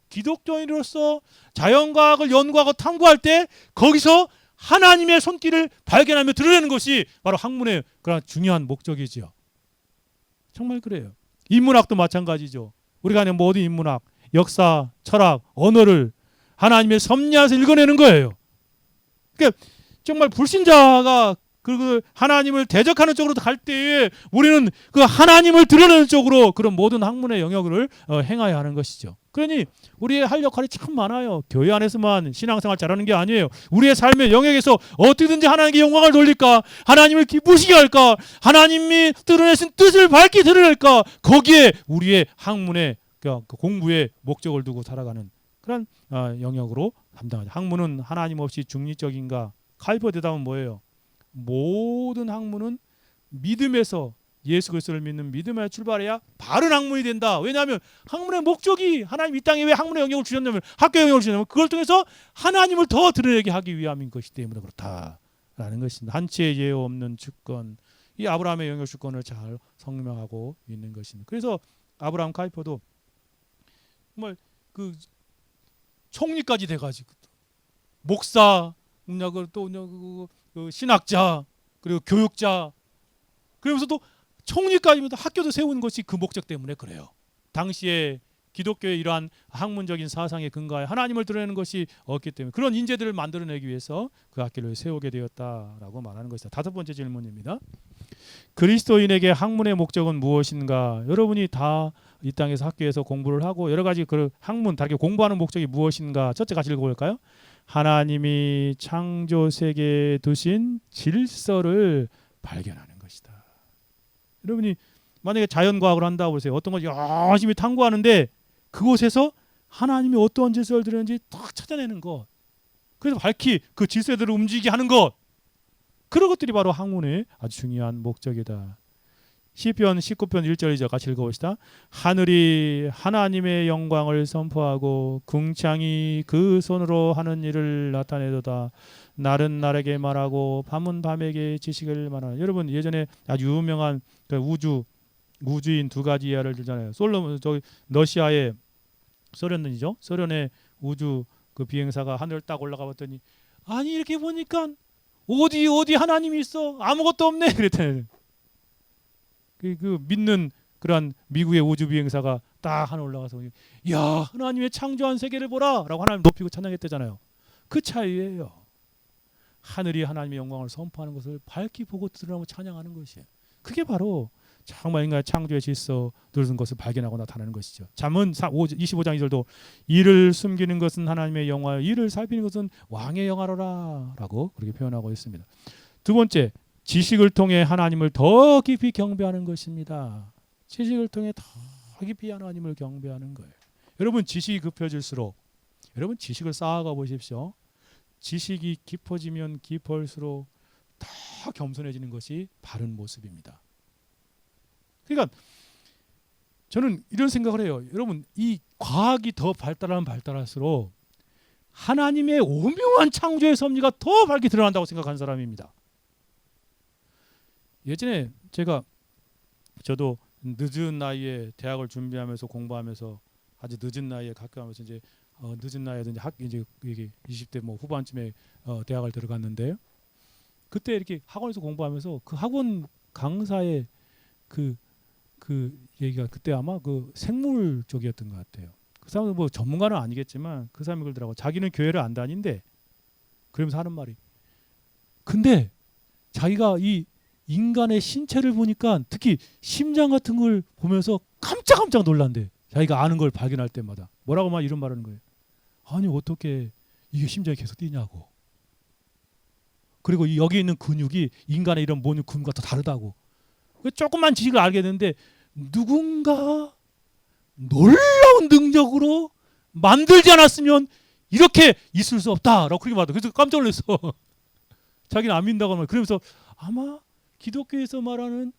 기독교인으로서 자연과학을 연구하고 탐구할 때 거기서 하나님의 손길을 발견하며 드러내는 것이 바로 학문의 그런 중요한 목적이지요. 정말 그래요. 인문학도 마찬가지죠. 우리가 하는 모든 인문학, 역사, 철학, 언어를 하나님의 섭리에서 읽어내는 거예요. 그러니까 정말 불신자가 그리고 하나님을 대적하는 쪽으로 갈 때에 우리는 그 하나님을 드러내는 쪽으로 그런 모든 학문의 영역을 행해야 하는 것이죠. 그러니 우리의 할 역할이 참 많아요. 교회 안에서만 신앙생활 잘하는 게 아니에요. 우리의 삶의 영역에서 어떻게든지 하나님께 영광을 돌릴까, 하나님을 기쁘시게 할까, 하나님이 드러내신 뜻을 밝히 드러낼까, 거기에 우리의 학문의 그 공부의 목적을 두고 살아가는 그런 영역으로 담당하죠. 학문은 하나님 없이 중립적인가? 칼포 대답은 뭐예요? 모든 학문은 믿음에서 예수 그리스도를 믿는 믿음에 출발해야 바른 학문이 된다. 왜냐하면 학문의 목적이 하나님 이 땅에 왜 학문의 영역을 주셨냐면 학교 영역을 주셨냐면 그걸 통해서 하나님을 더 드러내게 하기 위함인 것이 때문에 그렇다라는 것입니다. 한치의 예외 없는 주권, 이 아브라함의 영역 주권을 잘 설명하고 있는 것입니다. 그래서 아브라함 카이퍼도 정말 그 총리까지 돼가지고 목사, 또 신학자, 그리고 교육자, 그러면서도 총리까지면서 학교도 세운 것이 그 목적 때문에 그래요. 당시에 기독교의 이러한 학문적인 사상의 근거에 하나님을 드러내는 것이 없기 때문에 그런 인재들을 만들어내기 위해서 그 학교를 세우게 되었다라고 말하는 것이다. 다섯 번째 질문입니다. 그리스도인에게 학문의 목적은 무엇인가? 여러분이 다 이 땅에서 학교에서 공부를 하고 여러 가지 그 학문 다르게 공부하는 목적이 무엇인가? 첫째 같이 읽어볼까요? 하나님이 창조 세계에 두신 질서를 발견하는 것이다. 여러분이 만약에 자연과학을 한다고 보세요. 어떤 걸 열심히 탐구하는데 그곳에서 하나님이 어떠한 질서를 들였는지 딱 찾아내는 것. 그래서 밝히 그 질서대로 움직이게 하는 것. 그런 것들이 바로 학문의 아주 중요한 목적이다. 시편 19편 1절이죠. 같이 읽어봅시다. 하늘이 하나님의 영광을 선포하고 궁창이 그 손으로 하는 일을 나타내도다. 날은 날에게 말하고 밤은 밤에게 지식을 말하는. 여러분 예전에 아주 유명한 그 우주인 두 가지 이야를 들잖아요. 러시아의 소련이죠. 소련의 우주 그 비행사가 하늘 딱 올라가 봤더니 아니 이렇게 보니까 어디 하나님이 있어? 아무것도 없네. 그랬잖아요. 그 믿는 그러한 미국의 우주 비행사가 딱 하늘 올라가서 야 하나님의 창조한 세계를 보라라고 하나님 높이고 찬양했대잖아요. 그 차이예요. 하늘이 하나님의 영광을 선포하는 것을 밝히 보고 드러나고 찬양하는 것이에요. 그게 바로 정말 인간의 창조의 질서 들은 것을 발견하고 나타나는 것이죠. 잠언 25장 2절도 이를 숨기는 것은 하나님의 영화요 이를 살피는 것은 왕의 영화로라라고 그렇게 표현하고 있습니다. 두 번째, 지식을 통해 하나님을 더 깊이 경배하는 것입니다. 지식을 통해 더 깊이 하나님을 경배하는 거예요. 여러분 지식이 깊어질수록 여러분 지식을 쌓아가 보십시오. 지식이 깊어지면 깊을수록 더 겸손해지는 것이 바른 모습입니다. 그러니까 저는 이런 생각을 해요. 여러분 이 과학이 더 발달할수록 하나님의 오묘한 창조의 섭리가 더 밝게 드러난다고 생각하는 사람입니다. 예전에 저도 늦은 나이에 대학을 준비하면서 공부하면서 아주 늦은 나이에 학교하면서 이제 늦은 나이에 이제 이게 20대 뭐 후반쯤에 대학을 들어갔는데 그때 이렇게 학원에서 공부하면서 그 학원 강사의 그 얘기가 그때 아마 그 생물 쪽이었던 것 같아요. 그 사람은 뭐 전문가는 아니겠지만 그 사람이 그러더라고. 자기는 교회를 안 다닌대. 그러면서 하는 말이 근데 자기가 이 인간의 신체를 보니까 특히 심장 같은 걸 보면서 깜짝깜짝 놀란대. 자기가 아는 걸 발견할 때마다. 뭐라고 막 이런 말하는 거예요. 아니 어떻게 이게 심장이 계속 뛰냐고. 그리고 여기 있는 근육이 인간의 이런 모든 근육과 더 다르다고. 조금만 지식을 알게 되는데 누군가 놀라운 능력으로 만들지 않았으면 이렇게 있을 수 없다라고 그렇게 말하더라고요. 그래서 깜짝 놀랐어. 자기는 안 믿는다고 하면 그러면서 아마 기독교에서 말하는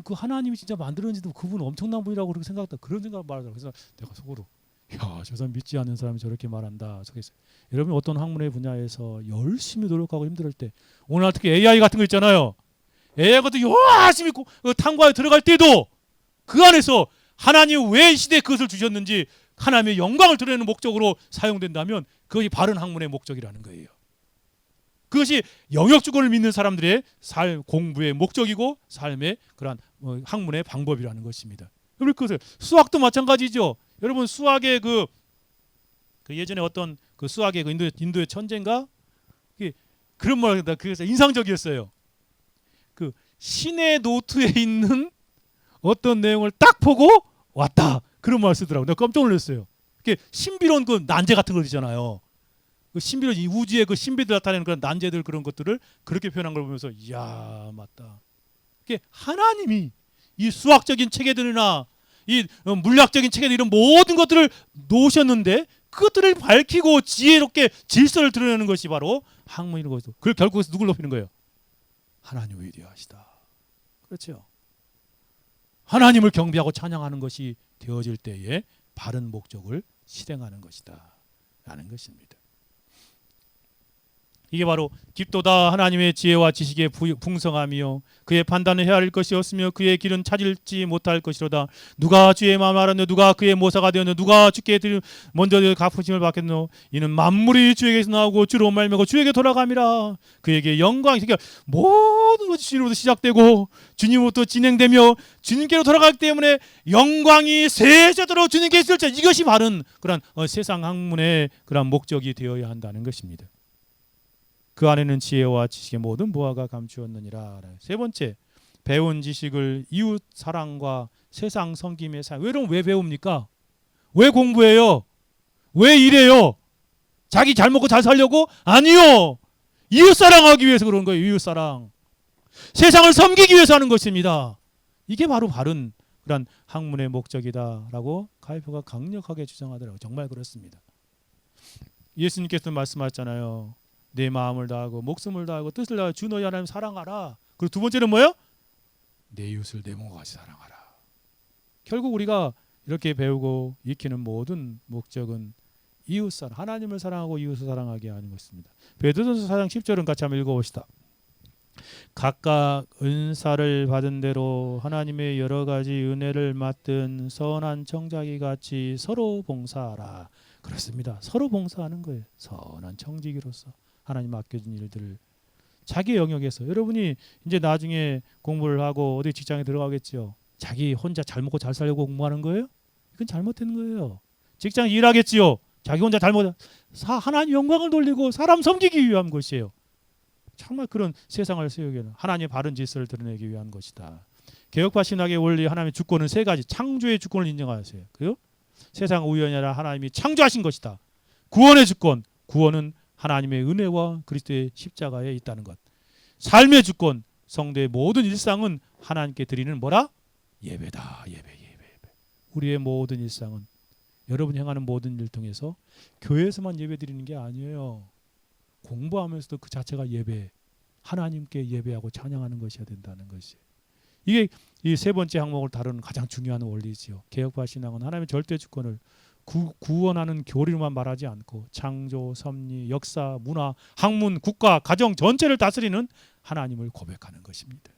그 하나님이 진짜 만들었는지도 그분은 엄청난 분이라고 그렇게 생각했다. 그런 생각을 말하더라고요. 그래서 내가 속으로 야, 저 사람 믿지 않는 사람이 저렇게 말한다. 여러분 어떤 학문의 분야에서 열심히 노력하고 힘들 때 오늘 특히 AI 같은 거 있잖아요. AI 같은 거 열심히 탐구하여 들어갈 때도 그 안에서 하나님이 왜 이 시대에 그것을 주셨는지 하나님의 영광을 드러내는 목적으로 사용된다면 그것이 바른 학문의 목적이라는 거예요. 그것이 영역주권을 믿는 사람들의 공부의 목적이고 삶의 그러한 학문의 방법이라는 것입니다. 그리고 그것을 수학도 마찬가지죠. 여러분 수학의 그 예전에 어떤 그 수학의 그 인도의 천재인가 그런 말이다. 그래서 인상적이었어요. 신의 노트에 있는 어떤 내용을 딱 보고 왔다. 그런 말 쓰더라고요. 내가 깜짝 놀랐어요. 이게 신비로운 그 난제 같은 거 있잖아요. 그 신비로운 이 우주의 그 신비들 나타내는 그런 난제들 그런 것들을 그렇게 표현한 걸 보면서 이야 맞다. 이게 하나님이 이 수학적인 체계들이나 이 물리학적인 체계들 이런 모든 것들을 놓으셨는데 그것들을 밝히고 지혜롭게 질서를 드러내는 것이 바로 학문인 것이죠. 그걸 결국에서 누굴 높이는 거예요? 하나님을 위대하시다. 그렇죠. 하나님을 경배하고 찬양하는 것이 되어질 때에 바른 목적을 실행하는 것이다 라는 것입니다. 이게 바로 깊도다 하나님의 지혜와 지식의 풍성함이요 그의 판단을 헤아릴 것이 없으며 그의 길은 찾을지 못할 것이로다. 누가 주의 마음을 알았노 누가 그의 모사가 되었노 누가 주께 먼저 갚으심을 받겠노. 이는 만물이 주에게서 나오고 주로 말미암고 주에게 돌아감이라. 그에게 영광이 그러니까 모든 것이 주님으로부터 시작되고 주님으로부터 진행되며 주님께로 돌아가기 때문에 영광이 세세도록 주님께 있을 때 이것이 바른 그런 세상 학문의 그런 목적이 되어야 한다는 것입니다. 그 안에는 지혜와 지식의 모든 보화가 감추었느니라. 세 번째, 배운 지식을 이웃 사랑과 세상 섬김의 삶. 왜 배웁니까? 왜 공부해요? 왜 일해요? 자기 잘 먹고 잘 살려고? 아니요. 이웃 사랑하기 위해서 그런 거예요. 이웃 사랑. 세상을 섬기기 위해서 하는 것입니다. 이게 바로 바른 그런 학문의 목적이다라고 가이퍼가 강력하게 주장하더라고요. 정말 그렇습니다. 예수님께서 말씀하셨잖아요. 내 마음을 다하고 목숨을 다하고 뜻을 다하고 주 너희 하나님 사랑하라. 그리고 두 번째는 뭐예요? 내 이웃을 내 몸과 같이 사랑하라. 결국 우리가 이렇게 배우고 익히는 모든 목적은 이웃사랑, 하나님을 사랑하고 이웃을 사랑하게 하는 것입니다. 베드로전서 4장 10절은 같이 한번 읽어봅시다. 각각 은사를 받은 대로 하나님의 여러 가지 은혜를 맡은 선한 청자기 같이 서로 봉사하라. 그렇습니다. 서로 봉사하는 거예요. 선한 청지기로서 하나님 맡겨준 일들을 자기 영역에서 여러분이 이제 나중에 공부를 하고 어디 직장에 들어가겠지요. 자기 혼자 잘 먹고 잘 살려고 공부하는 거예요? 이건 잘못된 거예요. 직장 일하겠지요. 자기 혼자 하나님 영광을 돌리고 사람 섬기기 위한 것이에요. 정말 그런 세상을 세우기 위한 하나님의 바른 질서를 드러내기 위한 것이다. 개혁파 신학의 원리 하나님의 주권은 세 가지. 창조의 주권을 인정하세요. 그리고 세상 우연이 아니라 하나님이 창조하신 것이다. 구원의 주권, 구원은 하나님의 은혜와 그리스도의 십자가에 있다는 것. 삶의 주권, 성도의 모든 일상은 하나님께 드리는 뭐라? 예배다. 예배. 우리의 모든 일상은 여러분이 행하는 모든 일을 통해서 교회에서만 예배 드리는 게 아니에요. 공부하면서도 그 자체가 예배, 하나님께 예배하고 찬양하는 것이어야 된다는 것이. 이게 이 세 번째 항목을 다루는 가장 중요한 원리지요. 개혁파 신앙은 하나님의 절대 주권을 구원하는 교리로만 말하지 않고 창조, 섭리, 역사, 문화, 학문, 국가, 가정 전체를 다스리는 하나님을 고백하는 것입니다.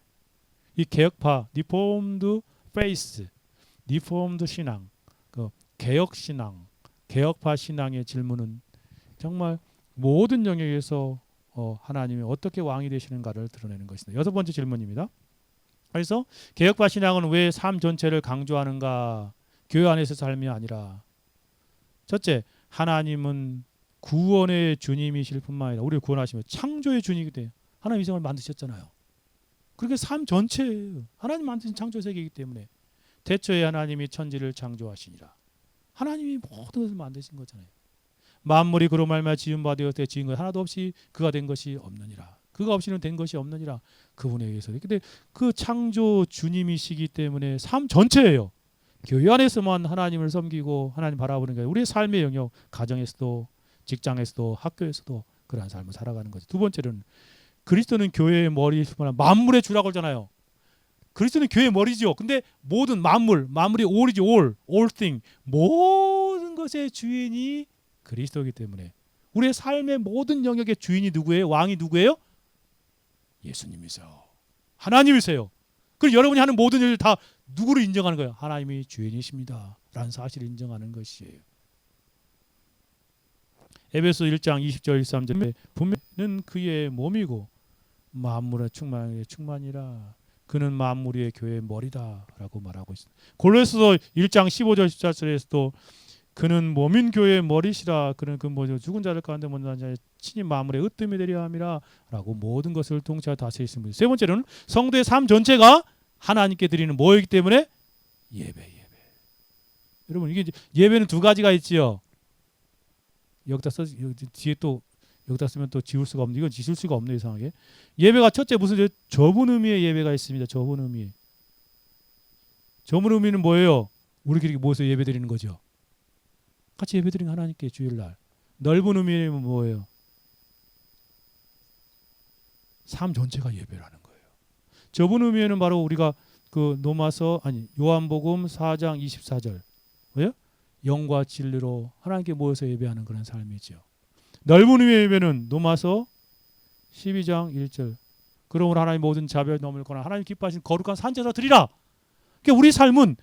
이 개혁파, 리폼드 페이스, 리폼드 신앙, 그 개혁 신앙, 개혁파 신앙의 질문은 정말 모든 영역에서 하나님이 어떻게 왕이 되시는가를 드러내는 것입니다. 여섯 번째 질문입니다. 그래서 개혁파 신앙은 왜 삶 전체를 강조하는가? 교회 안에서 삶이 아니라. 첫째, 하나님은 구원의 주님이실 뿐만 아니라 우리를 구원하시며 창조의 주님이 돼요. 하나님 이 세상을 만드셨잖아요. 그렇게 삶 전체예요. 하나님 만드신 창조 세계이기 때문에 태초에 하나님이 천지를 창조하시니라. 하나님이 모든 것을 만드신 거잖아요. 만물이 그로 말미암아 지은 바 되었되 지은 것 하나도 없이 그가 된 것이 없느니라. 그가 없이는 된 것이 없느니라. 그분에 의해서. 근데 그 창조 주님이시기 때문에 삶 전체예요. 교회 안에서만 하나님을 섬기고 하나님 바라보는 게 우리의 삶의 영역, 가정에서도 직장에서도 학교에서도 그러한 삶을 살아가는 거죠. 두 번째는 그리스도는 교회의 머리뿐만 아니라 만물의 주라고 하잖아요. 그리스도는 교회의 머리죠. 근데 모든 만물이 all이죠. all thing. 모든 것의 주인이 그리스도이기 때문에 우리의 삶의 모든 영역의 주인이 누구예요? 왕이 누구예요? 예수님이세요. 하나님이세요. 그리고 여러분이 하는 모든 일을 다 누구를 인정하는 거예요? 하나님이 주인이십니다. 라는 사실을 인정하는 것이에요. 에베소 1장 20절 23절에 분명히는 그의 몸이고 만물의 충만이라 그는 만물 위의 교회의 머리다라고 말하고 있습니다. 골로새서 1장 15절 14절에서도 그는 모민 교회의 머리시라. 그는 그 뭐죠 죽은 자들 가운데 못난 자의 친히 마음에 으뜸이 되려 함이라라고 모든 것을 통치하여 다스리시는 분. 세 번째로는 성도의 삶 전체가 하나님께 드리는 뭐이기 때문에 예배. 여러분 이게 예배는 두 가지가 있지요. 여기다 써 여기 뒤에 또 여기다 쓰면 또 지울 수가 없는 이건 지울 수가 없네 이상하게. 예배가 첫째 무슨 좁은 의미의 예배가 있습니다. 좁은 의미. 좁은 의미는 뭐예요? 우리끼리 모여서 예배드리는 거죠. 같이 예배드리는 하나님께 주일날. 넓은 의미는 뭐예요? 삶 전체가 예배라는 거예요. 좁은 의미에는 바로 우리가 그 요한복음 4장 24절 왜요? 영과 진리로 하나님께 모여서 예배하는 그런 삶이죠. 넓은 의미의 예배는 로마서 12장 1절 그러므로 하나님 모든 자비를 넘을 거나 하나님 기뻐하신 거룩한 산제사 드리라. 그러니까 우리 삶은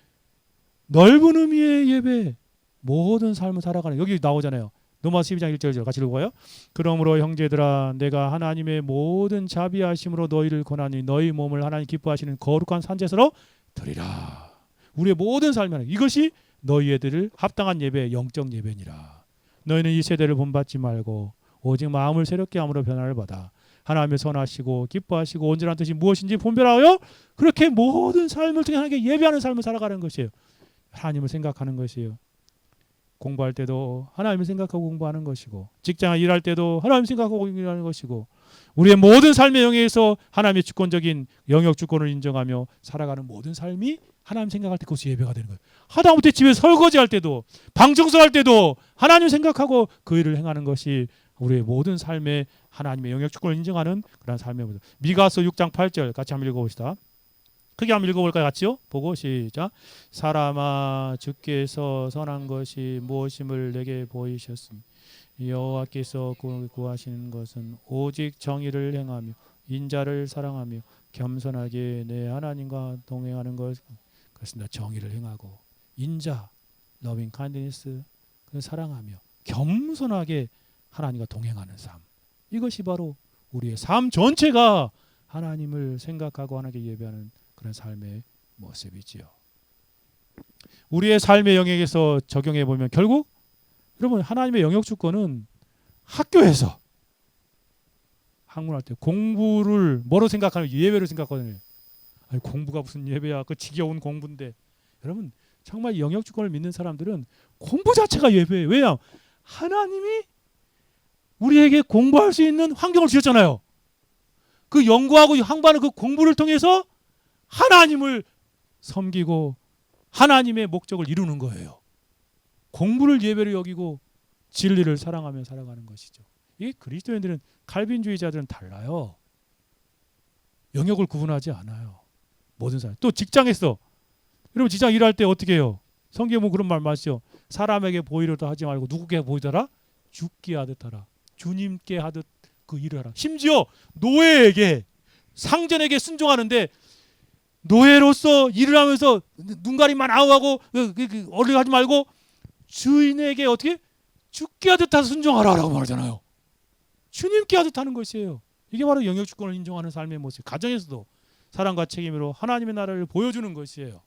넓은 의미의 예배 모든 삶을 살아가는 여기 나오잖아요. 로마서 12장 1절 같이 읽어봐요. 그러므로 형제들아 내가 하나님의 모든 자비하심으로 너희를 권하니 너희 몸을 하나님 기뻐하시는 거룩한 산제사로 드리라. 우리의 모든 삶이 이것이 너희들을 합당한 예배 영적 예배니라. 너희는 이 세대를 본받지 말고 오직 마음을 새롭게 함으로 변화를 받아 하나님의 선하시고 기뻐하시고 온전한 뜻이 무엇인지 분별하여 그렇게 모든 삶을 통해 하나님께 예배하는 삶을 살아가는 것이에요. 하나님을 생각하는 것이에요. 공부할 때도 하나님을 생각하고 공부하는 것이고 직장에 일할 때도 하나님 생각하고 일하는 것이고 우리의 모든 삶의 영역에서 하나님의 주권적인 영역 주권을 인정하며 살아가는 모든 삶이 하나님 생각할 때 그것이 예배가 되는 거예요. 하다못해 집에 설거지할 때도 방 청소할 때도 하나님 생각하고 그 일을 행하는 것이 우리의 모든 삶에 하나님의 영역 주권을 인정하는 그런 삶의 모습. 미가서 6장 8절 같이 한번 읽어봅시다. 크게 한번 읽어볼까요? 같이요? 보고 시작. 사람아 주께서 선한 것이 무엇임을 내게 보이셨으니 여호와께서 구하시는 것은 오직 정의를 행하며 인자를 사랑하며 겸손하게 내 하나님과 동행하는 것 그렇습니다. 정의를 행하고 인자, loving kindness 사랑하며 겸손하게 하나님과 동행하는 삶. 이것이 바로 우리의 삶 전체가 하나님을 생각하고 하나님께 예배하는 그런 삶의 모습이지요. 우리의 삶의 영역에서 적용해 보면 결국 여러분 하나님의 영역 주권은 학교에서 학문할 때 공부를 뭐로 생각하는 예배로 생각하거든요. 아니, 공부가 무슨 예배야? 그 지겨운 공부인데. 여러분 정말 영역 주권을 믿는 사람들은 공부 자체가 예배예요. 왜냐? 하나님이 우리에게 공부할 수 있는 환경을 주셨잖아요. 그 연구하고 항구하는 그 공부를 통해서 하나님을 섬기고 하나님의 목적을 이루는 거예요. 공부를 예배로 여기고 진리를 사랑하며 살아가는 것이죠. 이게 그리스도인들은 칼빈주의자들은 달라요. 영역을 구분하지 않아요. 모든 사람. 또 직장에서 여러분 직장 일할 때 어떻게 해요? 성경에 뭐 그런 말 맞죠? 사람에게 보이려다 하지 말고 누구에게 보이더라? 죽게 하듯 하라. 주님께 하듯 그 일을 하라. 심지어 노예에게 상전에게 순종하는데 노예로서 일을 하면서 눈가림만 아우하고 어리게 하지 말고 주인에게 어떻게 죽게 하듯 하듯 순종하라라고 말하잖아요. 주님께 하듯 하는 것이에요. 이게 바로 영역 주권을 인정하는 삶의 모습. 가정에서도 사랑과 책임으로 하나님의 나라를 보여주는 것이에요.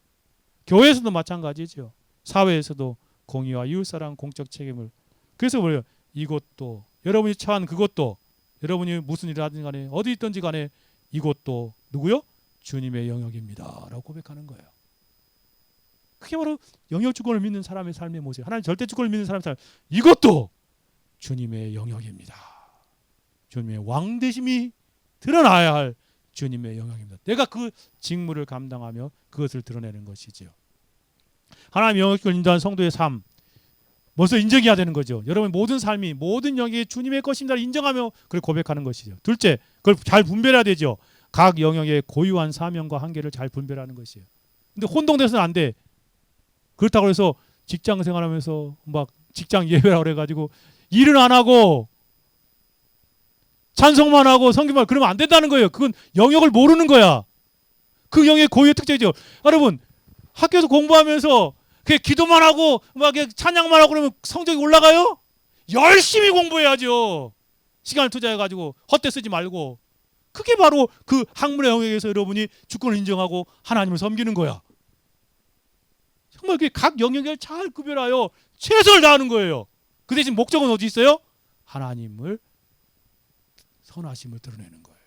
교회에서도 마찬가지죠. 사회에서도 공의와 이웃사랑 공적 책임을. 그래서 뭐예요? 이것도 여러분이 처한 그것도 여러분이 무슨 일을 하든 간에 어디 있든지 간에 이것도 누구요? 주님의 영역입니다 라고 고백하는 거예요. 그게 바로 영역 주권을 믿는 사람의 삶의 모습. 하나님 절대 주권을 믿는 사람의 삶. 이것도 주님의 영역입니다. 주님의 왕되심이 드러나야 할 주님의 영역입니다. 내가 그 직무를 감당하며 그것을 드러내는 것이지요. 하나님의 영역을 인도한 성도의 삶 먼저 인정해야 되는 거죠. 여러분 모든 삶이 모든 영역이 주님의 것입니다 인정하며 그걸 고백하는 것이죠. 둘째, 그걸 잘 분별해야 되죠. 각 영역의 고유한 사명과 한계를 잘 분별하는 것이에요. 근데 혼동돼서는 안 돼. 그렇다고 해서 직장 생활하면서 막 직장 예배라고 그래가지고 일은 안 하고 찬송만 하고 성경만 그러면 안 된다는 거예요. 그건 영역을 모르는 거야. 그 영역의 고유의 특징이죠. 여러분 학교에서 공부하면서 그냥 기도만 하고 막 찬양만 하고 그러면 성적이 올라가요? 열심히 공부해야죠. 시간을 투자해가지고 헛돼 쓰지 말고. 그게 바로 그 학문의 영역에서 여러분이 주권을 인정하고 하나님을 섬기는 거야. 정말 각 영역을 잘 구별하여 최선을 다하는 거예요. 그 대신 목적은 어디 있어요? 하나님을 선하심을 드러내는 거예요.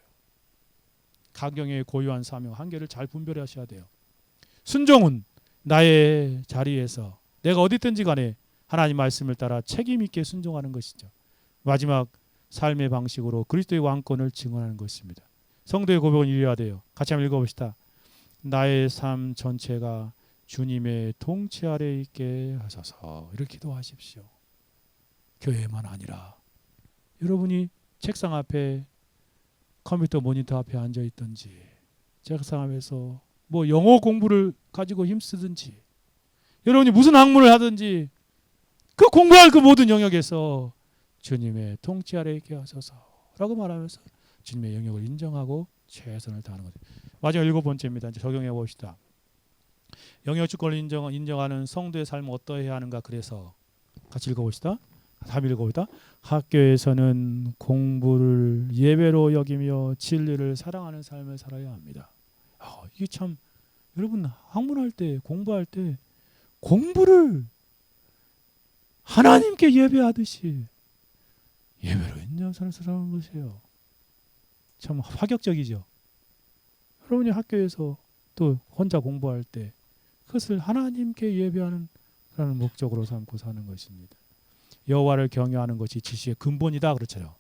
가경의 고유한 사명 한계를 잘 분별하셔야 돼요. 순종은 나의 자리에서 내가 어디 있든지 간에 하나님 말씀을 따라 책임 있게 순종하는 것이죠. 마지막 삶의 방식으로 그리스도의 왕권을 증언하는 것입니다. 성도의 고백은 이래야 돼요. 같이 한번 읽어봅시다. 나의 삶 전체가 주님의 통치 아래 있게 하소서. 이렇게 기도하십시오. 교회만 아니라 여러분이 책상 앞에 컴퓨터 모니터 앞에 앉아 있든지 책상 앞에서 뭐 영어 공부를 가지고 힘쓰든지 여러분이 무슨 학문을 하든지 그 공부할 그 모든 영역에서 주님의 통치 아래 있게 하소서라고 말하면서 주님의 영역을 인정하고 최선을 다하는 거죠. 마지막 7번째입니다. 이제 적용해 봅시다. 영역 주권을 인정하는 성도의 삶은 어떠해야 하는가. 그래서 같이 읽어봅시다. 답 읽어봅시다. 학교에서는 공부를 예배로 여기며 진리를 사랑하는 삶을 살아야 합니다. 이게 참 여러분 학문할 때 공부할 때 공부를 하나님께 예배하듯이 예배로 인정하는 사람인 것이에요. 참 파격적이죠. 여러분이 학교에서 또 혼자 공부할 때 그것을 하나님께 예배하는 라는 목적으로 삼고 사는 것입니다. 여호와를 경외하는 것이 지식의 근본이다 그렇잖아요.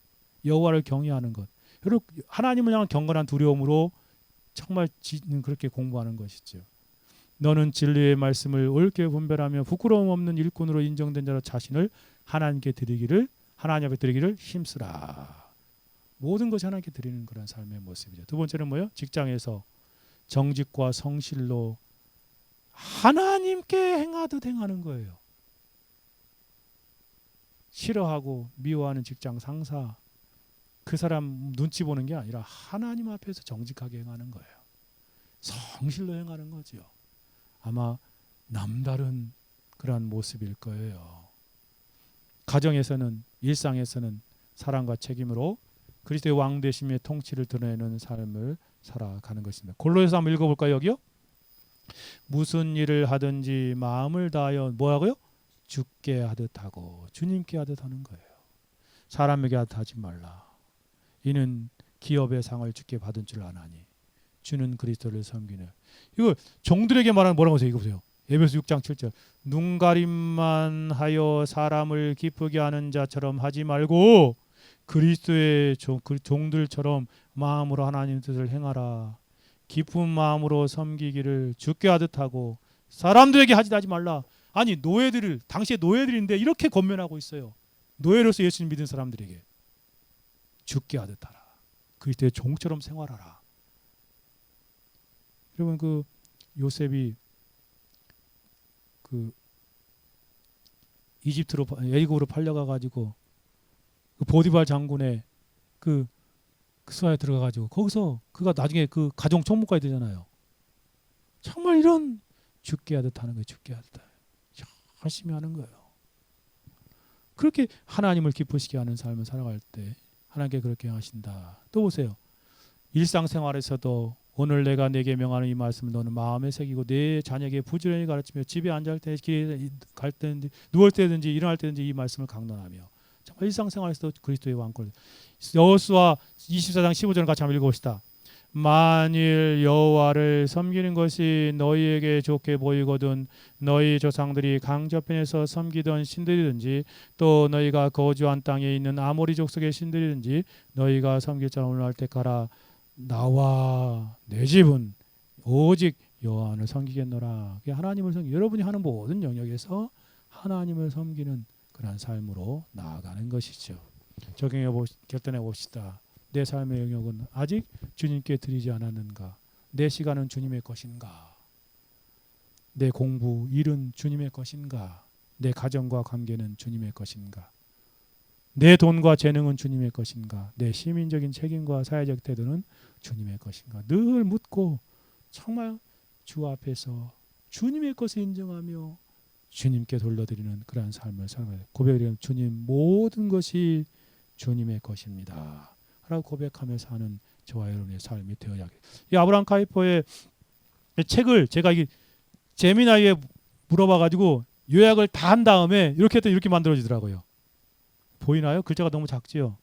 여호와를 경외하는 것. 여러분 하나님을 향한 경건한 두려움으로 정말 그렇게 공부하는 것이죠. 너는 진리의 말씀을 옳게 분별하며 부끄러움 없는 일꾼으로 인정된 자로 자신을 하나님께 드리기를 하나님 앞에 드리기를 힘쓰라. 모든 것이 하나님께 드리는 그런 삶의 모습이죠. 두 번째는 뭐예요? 직장에서 정직과 성실로 하나님께 행하듯 행하는 거예요. 싫어하고 미워하는 직장 상사 그 사람 눈치 보는 게 아니라 하나님 앞에서 정직하게 행하는 거예요. 성실로 행하는 거죠. 아마 남다른 그러한 모습일 거예요. 가정에서는 일상에서는 사랑과 책임으로 그리스도의 왕 되심의 통치를 드러내는 삶을 살아가는 것입니다. 골로새서 한번 읽어볼까요? 여기요. 무슨 일을 하든지 마음을 다하여 뭐라고요? 주께 하듯 하고 주님께 하듯 하는 거예요. 사람에게 하지 말라. 이는 기업의 상을 주께 받은 줄 아나니 주는 그리스도를 섬기네. 이거 종들에게 말하는 뭐라고 하세요? 이거 보세요. 에베소 6장 7절. 눈가림만 하여 사람을 기쁘게 하는 자처럼 하지 말고 그리스도의 종들처럼 마음으로 하나님 뜻을 행하라. 기쁜 마음으로 섬기기를 주께 하듯 하고 사람들에게 하지 말라. 아니 노예들을 당시에 노예들인데 이렇게 권면하고 있어요. 노예로서 예수님 믿은 사람들에게 주께 하듯 하라. 그리스도의 종처럼 생활하라. 여러분 그 요셉이 그 이집트로 애굽으로 팔려가 가지고 그 보디발 장군의 그 수하에 들어가 가지고 거기서 그가 나중에 그 가정 총무까지 되잖아요. 정말 이런 죽게 하듯 하는 거예요. 죽게 하듯 열심히 하는 거예요. 그렇게 하나님을 기쁘시게 하는 삶을 살아갈 때 하나님께 그렇게 하신다. 또 보세요. 일상생활에서도 오늘 내가 내게 명하는 이 말씀을 너는 마음에 새기고 내 자녀에게 부지런히 가르치며 집에 앉을 때, 길에 갈 때든지 누울 때든지 일어날 때든지 이 말씀을 강론하며 정말 일상생활에서도 그리스도의 왕권. 여호수아 24장 15절을 같이 한번 읽어봅시다. 만일 여호와를 섬기는 것이 너희에게 좋게 보이거든 너희 조상들이 강저편에서 섬기던 신들이든지 또 너희가 거주한 땅에 있는 아모리 족속의 신들이든지 너희가 섬길 자를 오늘 할 때 가라. 나와 내 집은 오직 여호와를 섬기겠노라. 하나님을 섬기. 여러분이 하는 모든 영역에서 하나님을 섬기는 그런 삶으로 나아가는 것이죠. 결단해 봅시다. 내 삶의 영역은 아직 주님께 드리지 않았는가? 내 시간은 주님의 것인가? 내 공부, 일은 주님의 것인가? 내 가정과 관계는 주님의 것인가? 내 돈과 재능은 주님의 것인가? 내 시민적인 책임과 사회적 태도는 주님의 것인가? 늘 묻고 정말 주 앞에서 주님의 것을 인정하며 주님께 돌려드리는 그러한 삶을 살아가야 고백하면 주님 모든 것이 주님의 것입니다. 라고 고백하면서 사는 저와 여러분의 삶이 되어야겠습니다. 이 아브라함 카이퍼의 책을 제가 이게 재미나이에 물어봐가지고 요약을 다 한 다음에 이렇게 했더니 이렇게 만들어지더라고요. 보이나요? 글자가 너무 작지요.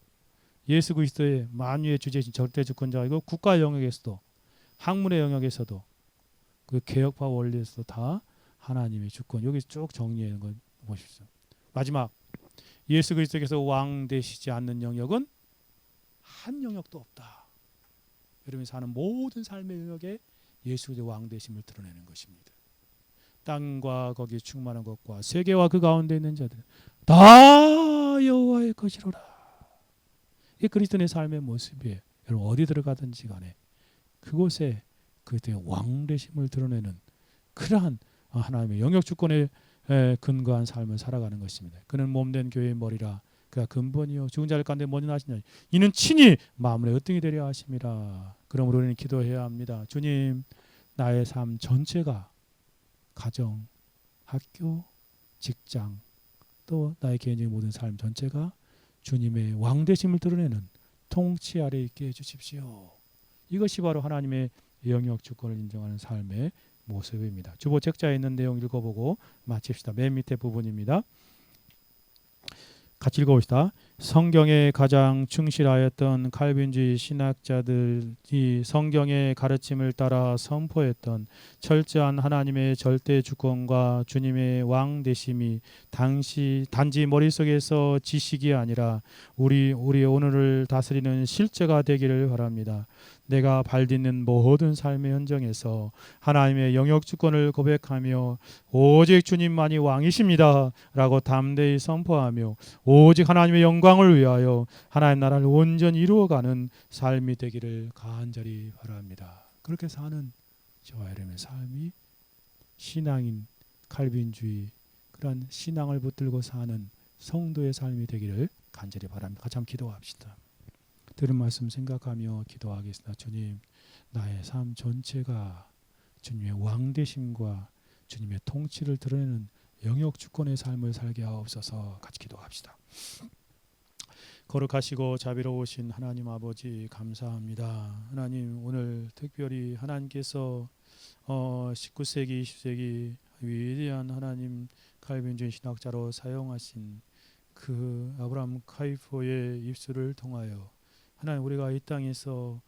예수 그리스도의 만유의 주제이신 절대 주권자이고 국가 영역에서도 학문의 영역에서도 그 개혁파 원리에서도 다 하나님의 주권. 여기 쭉 정리해 놓은 거 보십시오. 마지막 예수 그리스도께서 왕 되시지 않는 영역은 한 영역도 없다. 여러분이 사는 모든 삶의 영역에 예수 그리스도의 왕 되심을 드러내는 것입니다. 땅과 거기에 충만한 것과 세계와 그 가운데 있는 자들 다 여호와의 것이로라. 이게 그리스도의 삶의 모습이에요. 여러분 어디 들어가든지 간에 그곳에 그리스도의 왕 되심을 드러내는 그러한 하나님의 영역 주권에 근거한 삶을 살아가는 것입니다. 그는 몸된 교회의 머리라. 그가 근본이요 죽은 자를 가운데 먼저 나시냐. 이는 친히 마음의 으뜸이 되려 하심이라. 그러므로 우리는 기도해야 합니다. 주님, 나의 삶 전체가 가정, 학교, 직장, 또 나의 개인적인 모든 삶 전체가 주님의 왕되심을 드러내는 통치 아래 있게 해주십시오. 이것이 바로 하나님의 영역 주권을 인정하는 삶의 모습입니다. 주보 책자에 있는 내용 읽어보고 마칩시다. 맨 밑에 부분입니다. 같이 읽어봅시다. 성경에 가장 충실하였던 칼빈주의 신학자들이 성경의 가르침을 따라 선포했던 철저한 하나님의 절대 주권과 주님의 왕 되심이 단지 머릿속에서 지식이 아니라 우리 오늘을 다스리는 실제가 되기를 바랍니다. 내가 발딛는 모든 삶의 현장에서 하나님의 영역 주권을 고백하며 오직 주님만이 왕이십니다 라고 담대히 선포하며 오직 하나님의 영광을 위하여 하나님 나라를 온전히 이루어가는 삶이 되기를 간절히 바랍니다. 그렇게 사는 저와 여러분의 삶이 신앙인 칼빈주의 그런 신앙을 붙들고 사는 성도의 삶이 되기를 간절히 바랍니다. 같이 한번 기도합시다. 들은 말씀 생각하며 기도하겠습니다. 주님, 나의 삶 전체가 주님의 왕되심과 주님의 통치를 드러내는 영역 주권의 삶을 살게 하옵소서. 같이 기도합시다. 거룩하시고 자비로우신 하나님 아버지 감사합니다. 하나님 오늘 특별히 하나님께서 19세기 20세기 위대한 하나님 칼빈주의 신학자로 사용하신 그 아브라함 카이퍼의 입술을 통하여 하나님 우리가 이 땅에서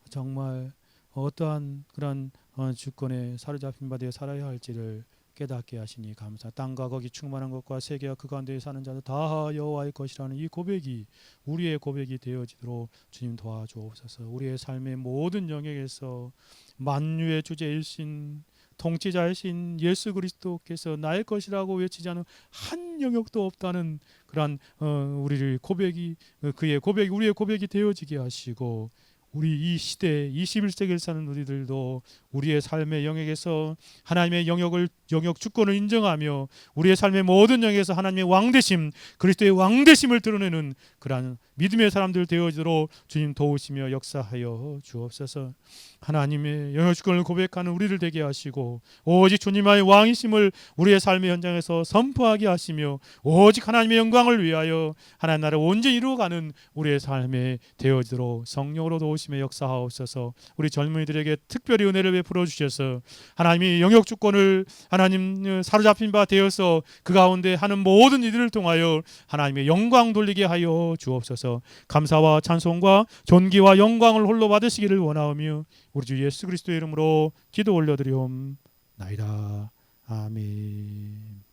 정말 어떠한 그런 주권에 사로잡힌 바 되어 살아야 할지를 깨닫게 하시니 감사. 땅과 거기 충만한 것과 세계와 그 가운데 사는 자도 다 여호와의 것이라는 이 고백이 우리의 고백이 되어지도록 주님 도와주옵소서. 우리의 삶의 모든 영역에서 만유의 주제이신 통치자이신 예수 그리스도께서 나의 것이라고 외치지 않은 한 영역도 없다는 그러한 우리를 고백이 그의 고백이 우리의 고백이 되어지게 하시고 우리 이 시대 21세기를 사는 우리들도 우리의 삶의 영역에서 하나님의 영역 주권을 인정하며 우리의 삶의 모든 영역에서 하나님의 왕되심 그리스도의 왕되심을 드러내는 그러한 믿음의 사람들 되어지도록 주님 도우시며 역사하여 주옵소서. 하나님의 영역 주권을 고백하는 우리를 되게 하시고 오직 주님의 왕이심을 우리의 삶의 현장에서 선포하게 하시며 오직 하나님의 영광을 위하여 하나님 나라를 온전히 이루어가는 우리의 삶에 되어지도록 성령으로 도우시며 역사하옵소서. 우리 젊은이들에게 특별히 은혜를 베풀어 주셔서 하나님이 영역 주권을 하나님 사로잡힌 바 되어서 그 가운데 하는 모든 이들을 통하여 하나님의 영광 돌리게 하여 주옵소서. 감사와 찬송과 존귀와 영광을 홀로 받으시기를 원하오며 우리 주 예수 그리스도의 이름으로 기도 올려드리옵나이다. 아멘.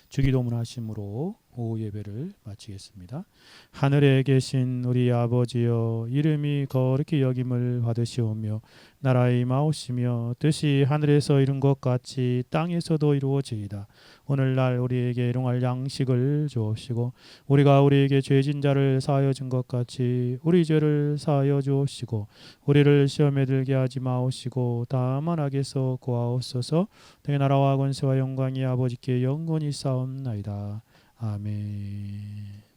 주기도문 하심으로 오후 예배를 마치겠습니다. 하늘에 계신 우리 아버지여 이름이 거룩히 여김을 받으시오며 나라의 임하옵시며 뜻이 하늘에서 이룬 것 같이 땅에서도 이루어지이다. 오늘날 우리에게 일용할 양식을 주옵시고 우리가 우리에게 죄진 자를 사하여 준 것 같이 우리 죄를 사하여 주옵시고 우리를 시험에 들게 하지 마옵시고 다만 악에서 구하옵소서. 내 나라와 권세와 영광이 아버지께 영원히 싸움나이다. 아멘.